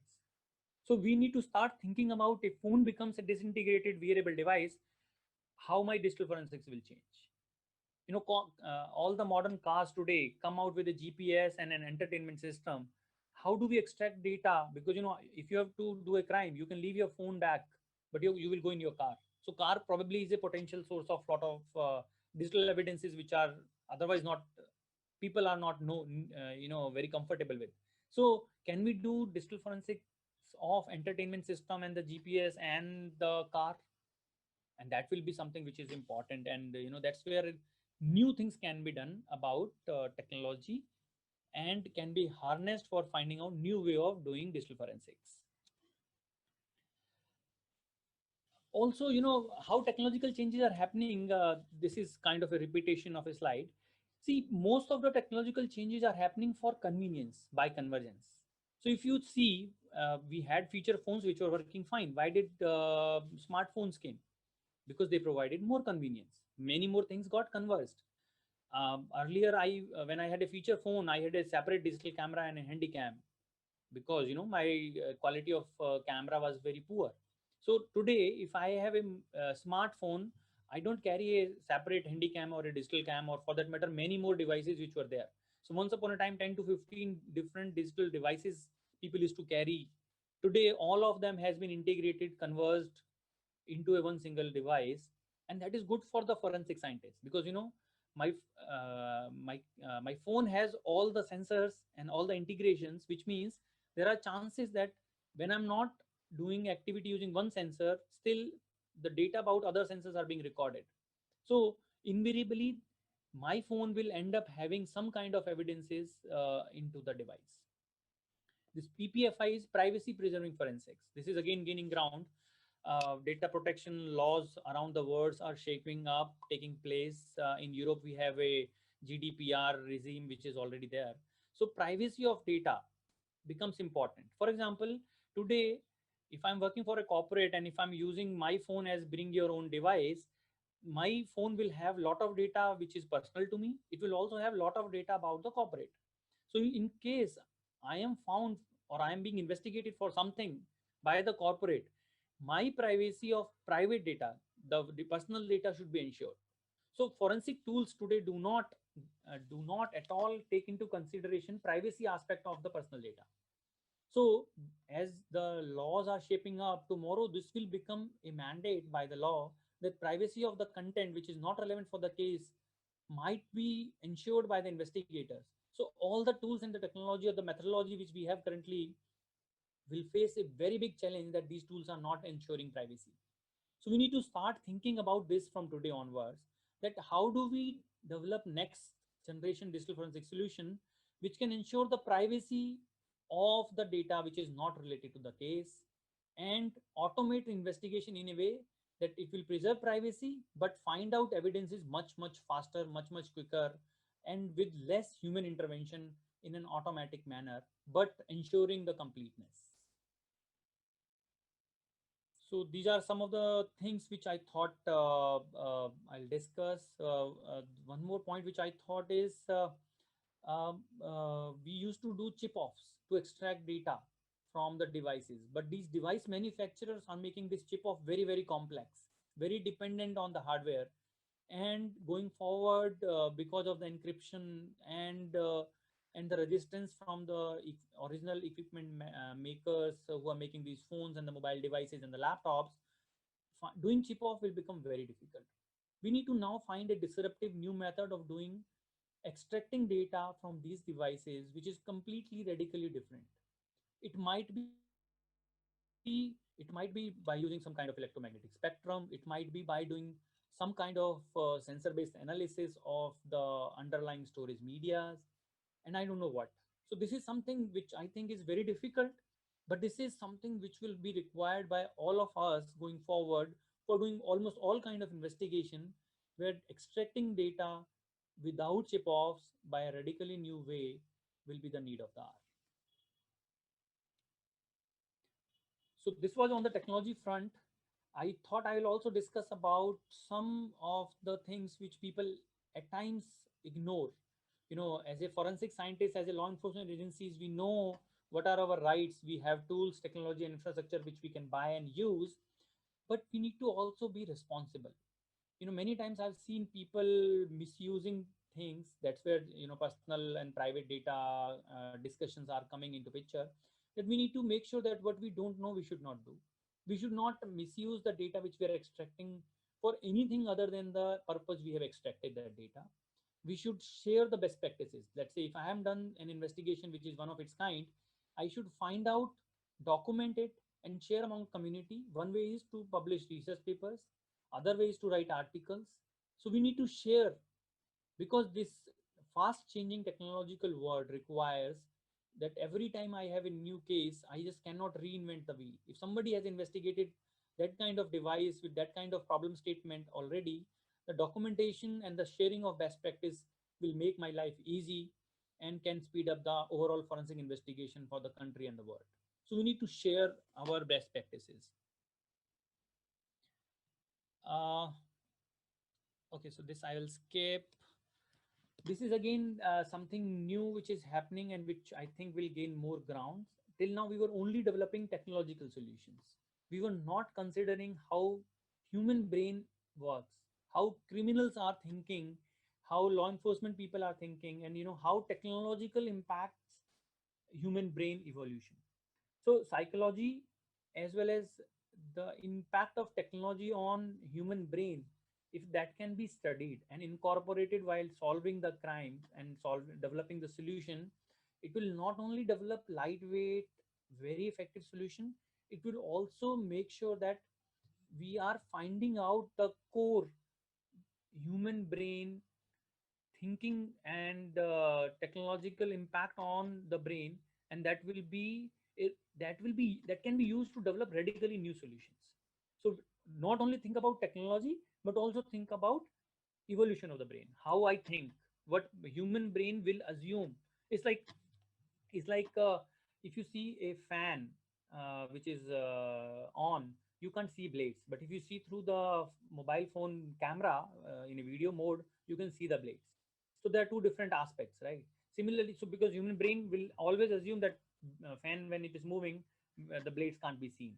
So we need to start thinking about, if phone becomes a disintegrated wearable device, how my digital forensics will change. All the modern cars today come out with a GPS and an entertainment system. How do we extract data? Because if you have to do a crime, you can leave your phone back, but you will go in your car. So car probably is a potential source of lot of digital evidences which are otherwise not, people are not very comfortable with. So can we do digital forensics of entertainment system and the GPS and the car? And that will be something which is important, and that's where new things can be done about technology and can be harnessed for finding out new way of doing digital forensics. Also, how technological changes are happening. This is kind of a repetition of a slide. See, most of the technological changes are happening for convenience by convergence. So if you see, we had feature phones which were working fine. Why did smartphones came? Because they provided more convenience. Many more things got converged. Earlier, when I had a feature phone, I had a separate digital camera and a handy cam, because my quality of camera was very poor. So today, if I have a smartphone, I don't carry a separate handy cam or a digital cam, or for that matter, many more devices which were there. So once upon a time, 10 to 15 different digital devices people used to carry. Today, all of them has been integrated, converged into a one single device, and that is good for the forensic scientist, because my my phone has all the sensors and all the integrations, which means there are chances that when I'm not doing activity using one sensor, still the data about other sensors are being recorded. So invariably, my phone will end up having some kind of evidences into the device. This PPFI is privacy preserving forensics. This is again gaining ground. Data protection laws around the world are shaping up, taking place. In Europe, we have a GDPR regime which is already there. So privacy of data becomes important. For example, today, if I'm working for a corporate and if I'm using my phone as bring your own device, my phone will have lot of data which is personal to me. It will also have lot of data about the corporate. So in case I am found or I am being investigated for something by the corporate, my privacy of private data, the personal data should be ensured. So forensic tools today do not at all take into consideration privacy aspect of the personal data. So as the laws are shaping up, tomorrow this will become a mandate by the law that privacy of the content which is not relevant for the case might be ensured by the investigators. So all the tools and the technology or the methodology which we have currently will face a very big challenge that these tools are not ensuring privacy. So we need to start thinking about this from today onwards, that how do we develop next generation digital forensic solution which can ensure the privacy of the data which is not related to the case, and automate investigation in a way that it will preserve privacy but find out evidence is much faster, much quicker, and with less human intervention in an automatic manner, but ensuring the completeness. So these are some of the things which I thought I'll discuss. One more point which I thought is we used to do chip offs to extract data from the devices, but these device manufacturers are making this chip off very complex, very dependent on the hardware. And going forward, because of the encryption and the resistance from the original equipment makers who are making these phones and the mobile devices and the laptops, doing chip off will become very difficult. We need to now find a disruptive new method of doing extracting data from these devices, which is completely radically different. It might be by using some kind of electromagnetic spectrum. It might be by doing some kind of sensor based analysis of the underlying storage medias, and I don't know what. So this is something which I think is very difficult, but this is something which will be required by all of us going forward for doing almost all kind of investigation, where extracting data without chip offs by a radically new way will be the need of the hour. So this was on the technology front. I thought I will also discuss about some of the things which people at times ignore. As a forensic scientist, as a law enforcement agencies, we know what are our rights. We have tools, technology, and infrastructure which we can buy and use, but we need to also be responsible. Many times I've seen people misusing things. That's where personal and private data discussions are coming into picture. That we need to make sure that what we don't know we should not do. We should not misuse the data which we are extracting for anything other than the purpose we have extracted that data. We should share the best practices. Let's say if I am done an investigation which is one of its kind, I should find out, document it, and share among community. One way is to publish research papers, other way is to write articles. So we need to share, because this fast changing technological world requires that every time I have a new case, I just cannot reinvent the wheel. If somebody has investigated that kind of device with that kind of problem statement already, the documentation and the sharing of best practice will make my life easy and can speed up the overall forensic investigation for the country and the world. So we need to share our best practices. Okay, so this I will skip. This is again something new which is happening and which I think will gain more grounds. Till now, we were only developing technological solutions. we were not considering how human brain works, how criminals are thinking, how law enforcement people are thinking, and how technological impacts human brain evolution. So psychology, as well as the impact of technology on human brain, if that can be studied and incorporated while solving the crimes and developing the solution, it will not only develop lightweight, very effective solution, it will also make sure that we are finding out the core human brain thinking and technological impact on the brain, and that can be used to develop radically new solutions. So not only think about technology, but also think about evolution of the brain, how I think, what human brain will assume. It's like it's like uh, if you see a fan which is on, you can't see blades, but if you see through the mobile phone camera in a video mode, you can see the blades. So there are two different aspects, right? Similarly, so because human brain will always assume that fan, when it is moving, the blades can't be seen,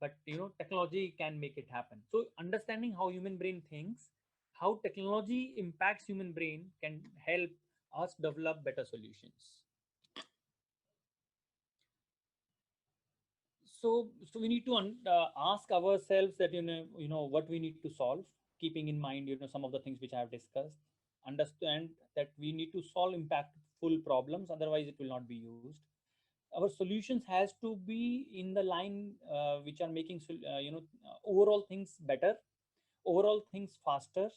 but technology can make it happen. So understanding how human brain thinks, how technology impacts human brain, can help us develop better solutions. So we need to ask ourselves that what we need to solve, keeping in mind some of the things which I have discussed. Understand that we need to solve impactful problems, otherwise it will not be used. Our solutions has to be in the line which are making overall things better, overall things faster,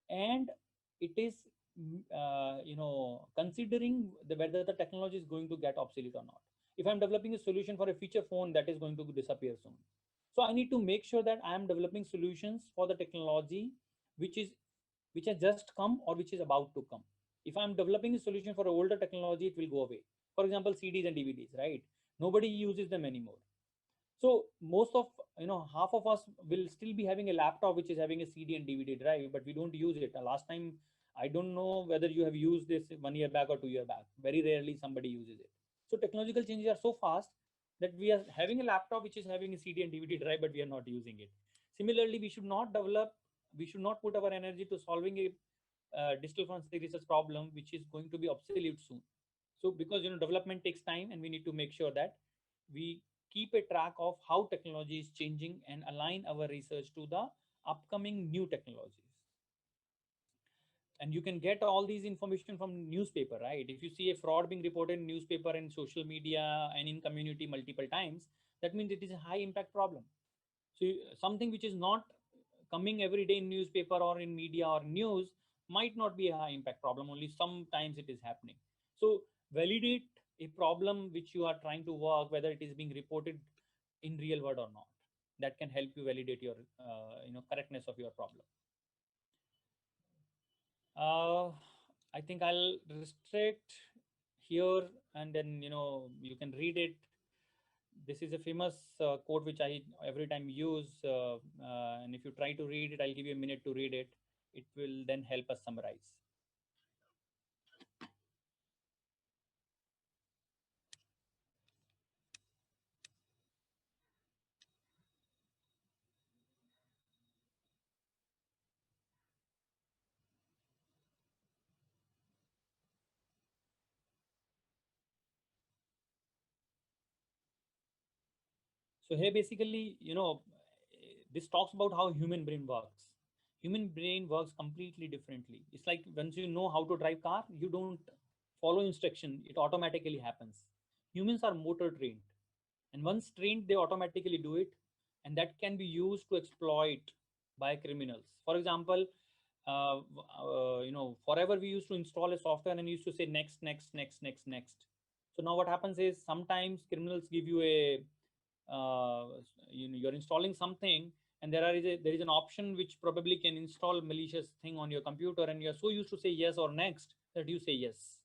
and it is considering whether the technology is going to get obsolete or not. If I'm developing a solution for a feature phone that is going to disappear soon, so I need to make sure that I am developing solutions for the technology which is which has just come or which is about to come. If I'm developing a solution for an older technology, it will go away. For example, CDs and DVDs, right? Nobody uses them anymore. So most of half of us will still be having a laptop which is having a CD and DVD drive, but we don't use it. Last time, I don't know whether you have used this 1 year back or 2 year back. Very rarely somebody uses it. So technological changes are so fast that we are having a laptop which is having a CD and DVD drive, but we are not using it. Similarly, we should not put our energy to solving a digital forensic research problem which is going to be obsolete soon. So because development takes time, and we need to make sure that we keep a track of how technology is changing and align our research to the upcoming new technologies. And you can get all these information from newspaper, right? If you see a fraud being reported in newspaper and social media and in community multiple times, that means it is a high impact problem. So something which is not coming every day in newspaper or in media or news might not be a high impact problem, only sometimes it is happening. So validate a problem which you are trying to work, whether it is being reported in real world or not. That can help you validate your correctness of your problem. uh, I think I'll restrict here, and then you can read it. This is a famous quote which I every time use, and if you try to read it, I'll give you a minute to read it. It will then help us summarize. So here basically, this talks about how human brain works. Human brain works completely differently. It's like once you know how to drive car, you don't follow instruction, it automatically happens. Humans are motor trained, and once trained, they automatically do it, and that can be used to exploit by criminals. For example, forever we used to install a software and used to say next, next, next, next, next. So now what happens is sometimes criminals give you a uh, you're installing something, and there is an option which probably can install malicious thing on your computer, and you're so used to say yes or next that you say yes.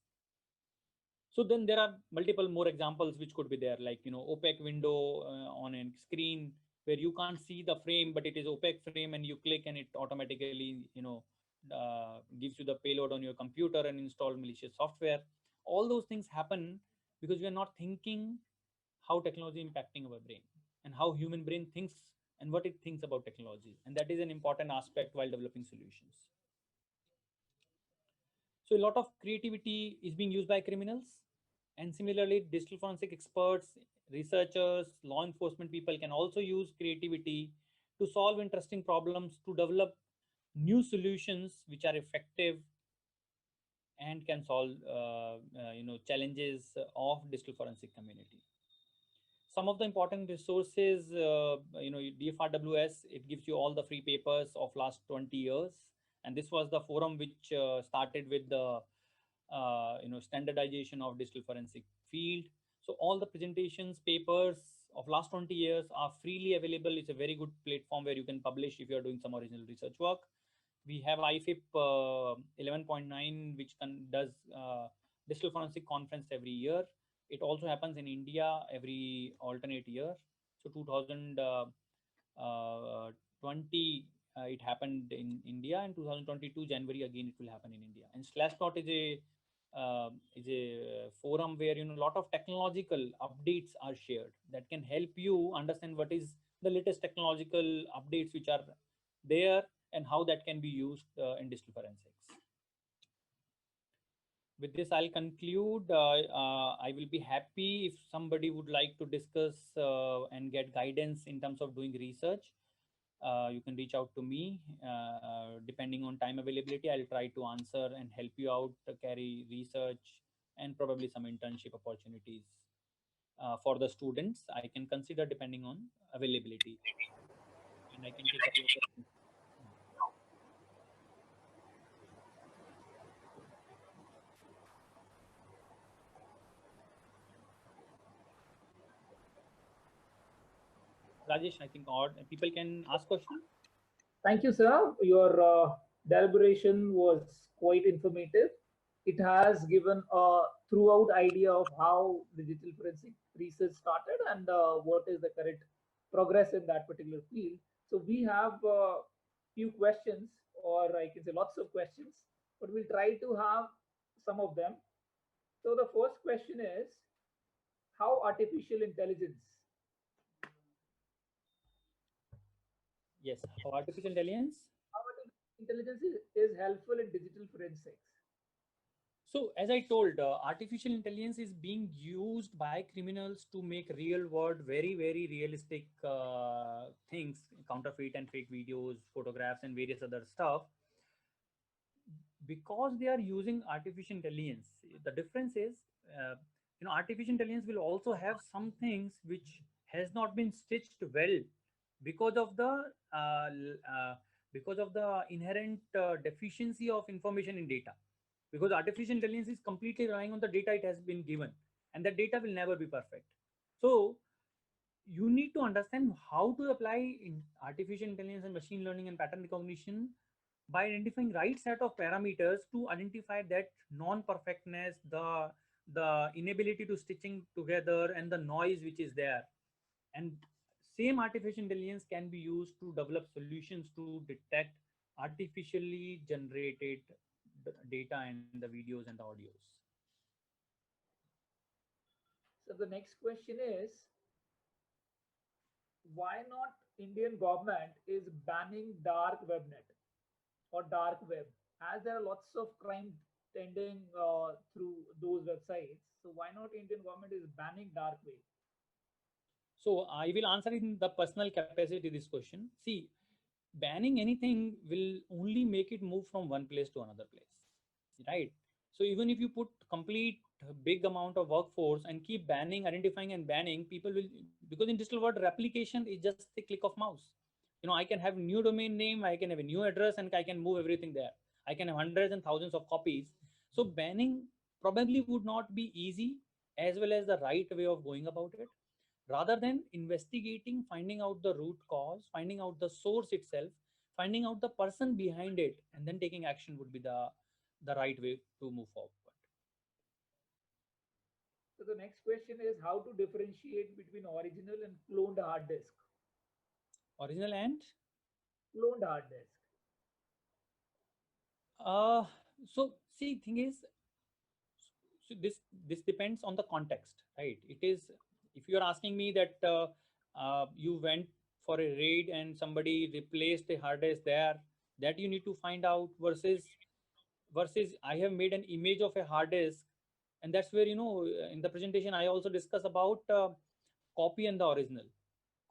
So then there are multiple more examples which could be there, like opaque window on a screen where you can't see the frame, but it is opaque frame, and you click and it automatically gives you the payload on your computer and install malicious software. All those things happen because we are not thinking how technology impacting our brain. and how human brain thinks and what it thinks about technology. And that is an important aspect while developing solutions. So a lot of creativity is being used by criminals. And similarly, digital forensic experts, researchers, law enforcement people can also use creativity to solve interesting problems, to develop new solutions which are effective and can solve challenges of digital forensic community. Some of the important resources, DFRWS, it gives you all the free papers of last 20 years. And this was the forum which started with the standardization of digital forensic field. So all the presentations, papers of last 20 years are freely available. It's a very good platform where you can publish if you're doing some original research work. We have IFIP 11.9, which does digital forensic conference every year. It also happens in India every alternate year. So 2020, it happened in India, and 2022 January again it will happen in India. And Slashdot is a forum where a lot of technological updates are shared that can help you understand what is the latest technological updates which are there and how that can be used in digital forensics. With this, I'll conclude. I will be happy if somebody would like to discuss and get guidance in terms of doing research. You can reach out to me. Depending on time availability, I'll try to answer and help you out to carry research and probably some internship opportunities for the students. I can consider depending on availability. And I can take up your questions. Rajesh, I think people can ask questions. Thank you, sir. Your deliberation was quite informative. It has given a throughout idea of how digital forensic research started and what is the current progress in that particular field. So we have a few questions, or I can say lots of questions, but we'll try to have some of them. So the first question is, how artificial intelligence Yes, how artificial intelligence. how artificial intelligence is helpful in digital forensics? So, as I told, artificial intelligence is being used by criminals to make real world, very, very realistic things, counterfeit and fake videos, photographs, and various other stuff. Because they are using artificial intelligence, the difference is, uh, artificial intelligence will also have some things which has not been stitched well because of the inherent deficiency of information in data, because artificial intelligence is completely relying on the data it has been given, and that data will never be perfect. So you need to understand how to apply in artificial intelligence and machine learning and pattern recognition by identifying right set of parameters to identify that non-perfectness, the inability to stitching together, and the noise which is there. And same artificial intelligence can be used to develop solutions to detect artificially generated data and the videos and the audios. So the next question is, why not Indian government is banning dark webnet or dark web, as there are lots of crime tending through those websites. So why not Indian government is banning dark web? So I will answer in the personal capacity this question. See, banning anything will only make it move from one place to another place, right? So even if you put complete big amount of workforce and keep banning, identifying and banning, people will, because in digital world replication is just a click of mouse. I can have new domain name, I can have a new address, and I can move everything there. I can have hundreds and thousands of copies. So banning probably would not be easy as well as the right way of going about it. Rather than investigating, finding out the root cause, finding out the source itself, finding out the person behind it, and then taking action would be the right way to move forward. So the next question is how to differentiate between original and cloned hard disk. Original and Cloned hard disk. uh, so see, thing is, so this depends on the context, right? It is, if you are asking me that you went for a raid and somebody replaced a hard disk there, that you need to find out, versus I have made an image of a hard disk. And that's where, in the presentation I also discuss about copy and the original.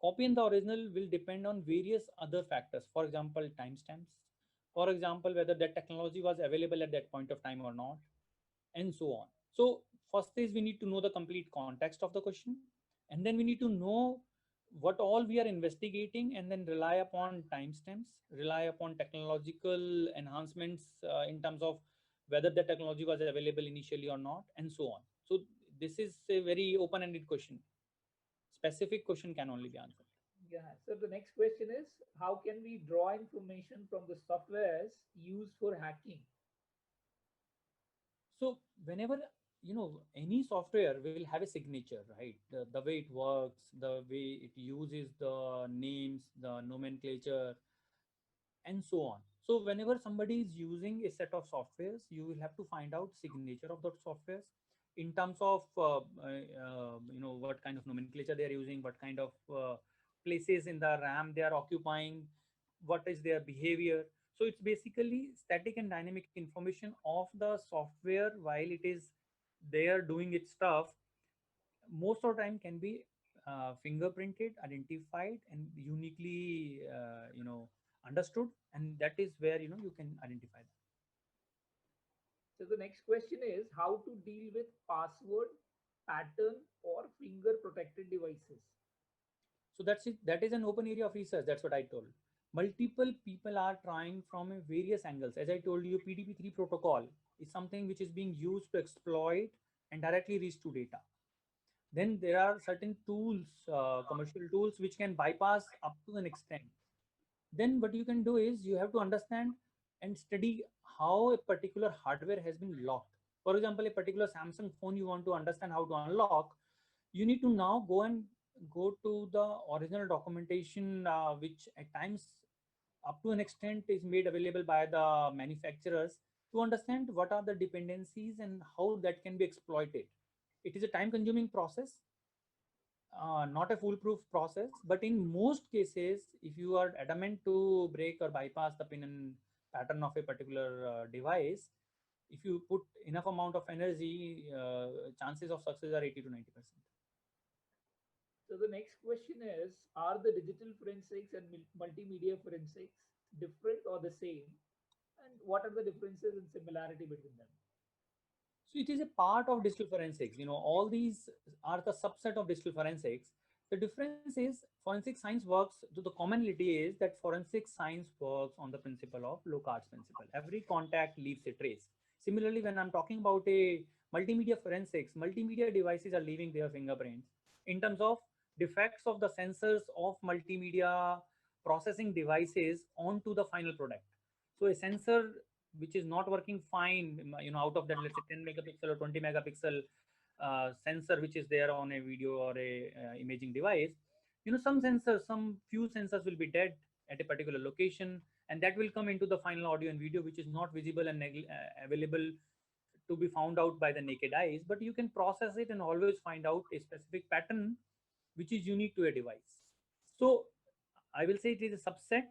Copy and the original will depend on various other factors, for example timestamps, for example whether that technology was available at that point of time or not, and so on. So first is we need to know the complete context of the question, and then we need to know what all we are investigating, and then rely upon timestamps, rely upon technological enhancements in terms of whether the technology was available initially or not, and so on. So this is a very open-ended question. Specific question can only be answered. Yeah. So the next question is, how can we draw information from the softwares used for hacking? So whenever, any software will have a signature, right? The way it works, the way it uses the names, the nomenclature, and so on. So whenever somebody is using a set of softwares, you will have to find out signature of those softwares in terms of what kind of nomenclature they are using, what kind of places in the RAM they are occupying, what is their behavior. So it's basically static and dynamic information of the software while it is there doing its stuff. Most of the time can be fingerprinted, identified, and uniquely understood, and that is where you can identify that. So the next question is, how to deal with password, pattern, or finger protected devices? So that's it. That is an open area of research. That's what I told. Multiple people are trying from a various angles. As I told you, PDP-3 protocol is something which is being used to exploit and directly reach to data. Then there are certain tools, commercial tools, which can bypass up to an extent. Then what you can do is you have to understand and study how a particular hardware has been locked. For example, a particular Samsung phone, you want to understand how to unlock, you need to now go to the original documentation, which at times up to an extent is made available by the manufacturers, to understand what are the dependencies and how that can be exploited. It is a time consuming process, not a foolproof process, but in most cases, if you are adamant to break or bypass the pin and pattern of a particular device, if you put enough amount of energy, chances of success are 80 to 90%. So the next question is, are the digital forensics and multimedia forensics different or the same? And what are the differences and similarity between them? So it is a part of digital forensics. All these are the subset of digital forensics. The difference is forensic science works to the commonality is that forensic science works on the principle of Locard's principle. Every contact leaves a trace. Similarly, when I'm talking about a multimedia forensics, multimedia devices are leaving their fingerprints in terms of defects of the sensors of multimedia processing devices onto the final product. So a sensor which is not working fine, out of that, let's say 10 megapixel or 20 megapixel sensor which is there on a video or a imaging device, some few sensors will be dead at a particular location, and that will come into the final audio and video, which is not visible and available to be found out by the naked eyes, but you can process it and always find out a specific pattern which is unique to a device. So I will say it is a subset,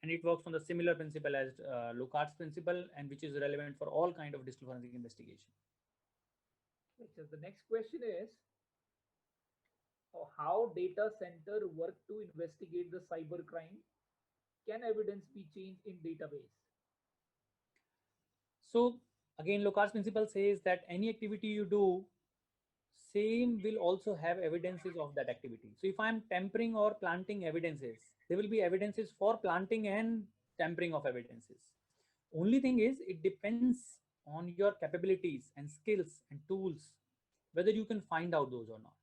and it works on the similar principle as Locard's principle, and which is relevant for all kind of digital forensic investigation. So the next question is, how data center work to investigate the cyber crime? Can evidence be changed in database? So again, Locard's principle says that any activity you do, same will also have evidences of that activity. So if I'm tampering or planting evidences, there will be evidences for planting and tampering of evidences. Only thing is, it depends on your capabilities and skills and tools, whether you can find out those or not.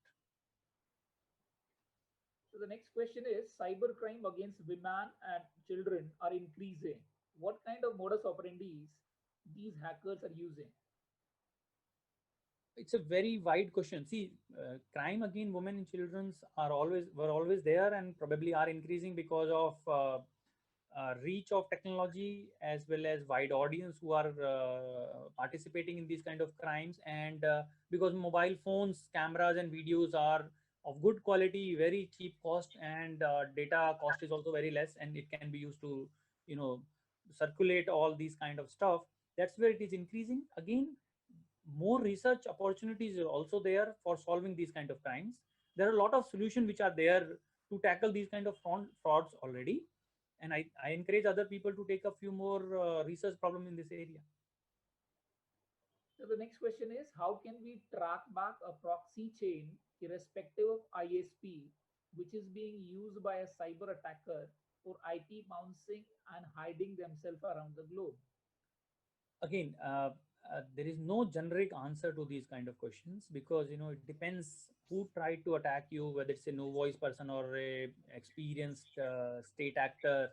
So the next question is, cybercrime against women and children are increasing. What kind of modus operandi these hackers are using? It's a very wide question. See, crime against women and children were always there, and probably are increasing because of reach of technology, as well as wide audience who are participating in these kind of crimes, and because mobile phones, cameras, and videos are of good quality, very cheap cost, and data cost is also very less, and it can be used to, you know, circulate all these kind of stuff. That's where it is increasing. Again, more research opportunities are also there for solving these kind of crimes. There are a lot of solutions which are there to tackle these kind of frauds already, and I encourage other people to take a few more research problem in this area. So the next question is, how can we track back a proxy chain irrespective of ISP, which is being used by a cyber attacker for IP bouncing and hiding themselves around the globe? Again, there is no generic answer to these kind of questions, because it depends who tried to attack you, whether it's a no voice person or a experienced state actor,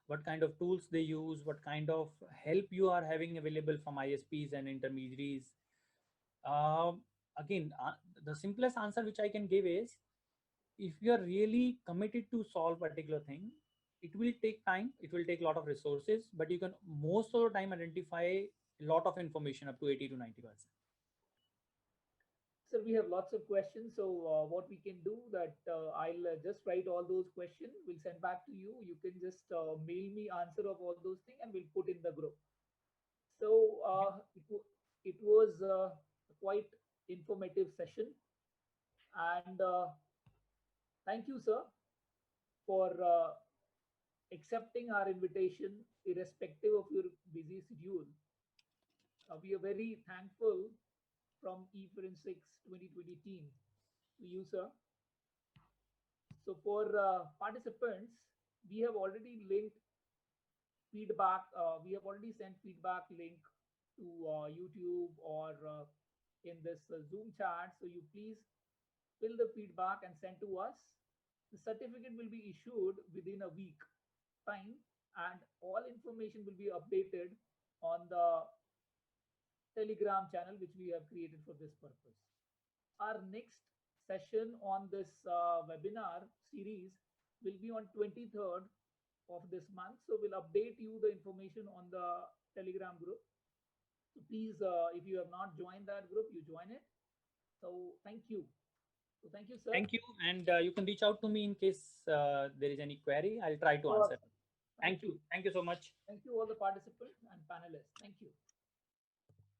what kind of tools they use, what kind of help you are having available from ISPs and intermediaries. Again, the simplest answer which I can give is, if you are really committed to solve a particular thing, it will take time, it will take a lot of resources, but you can most of the time identify a lot of information, up to 80 to 90%. So we have lots of questions. So what we can do that I'll just write all those questions. We'll send back to you. You can just mail me answer of all those things and we'll put in the group. So it was a quite informative session, and thank you, sir, for accepting our invitation, irrespective of your busy schedule. We are very thankful from eForensics 2020 team to you, sir. So for participants, we have already linked feedback. We have already sent feedback link to YouTube or in this Zoom chat. So you please fill the feedback and send to us. The certificate will be issued within a week time, and all information will be updated on the Telegram channel which we have created for this purpose. Our next session on this webinar series will be on 23rd of this month. So we'll update you the information on the Telegram group. So please, if you have not joined that group, you join it. So thank you. So thank you, sir. Thank you, and you can reach out to me in case there is any query. I'll try to answer. Thank you so much. Thank you all the participants and panelists. Thank you.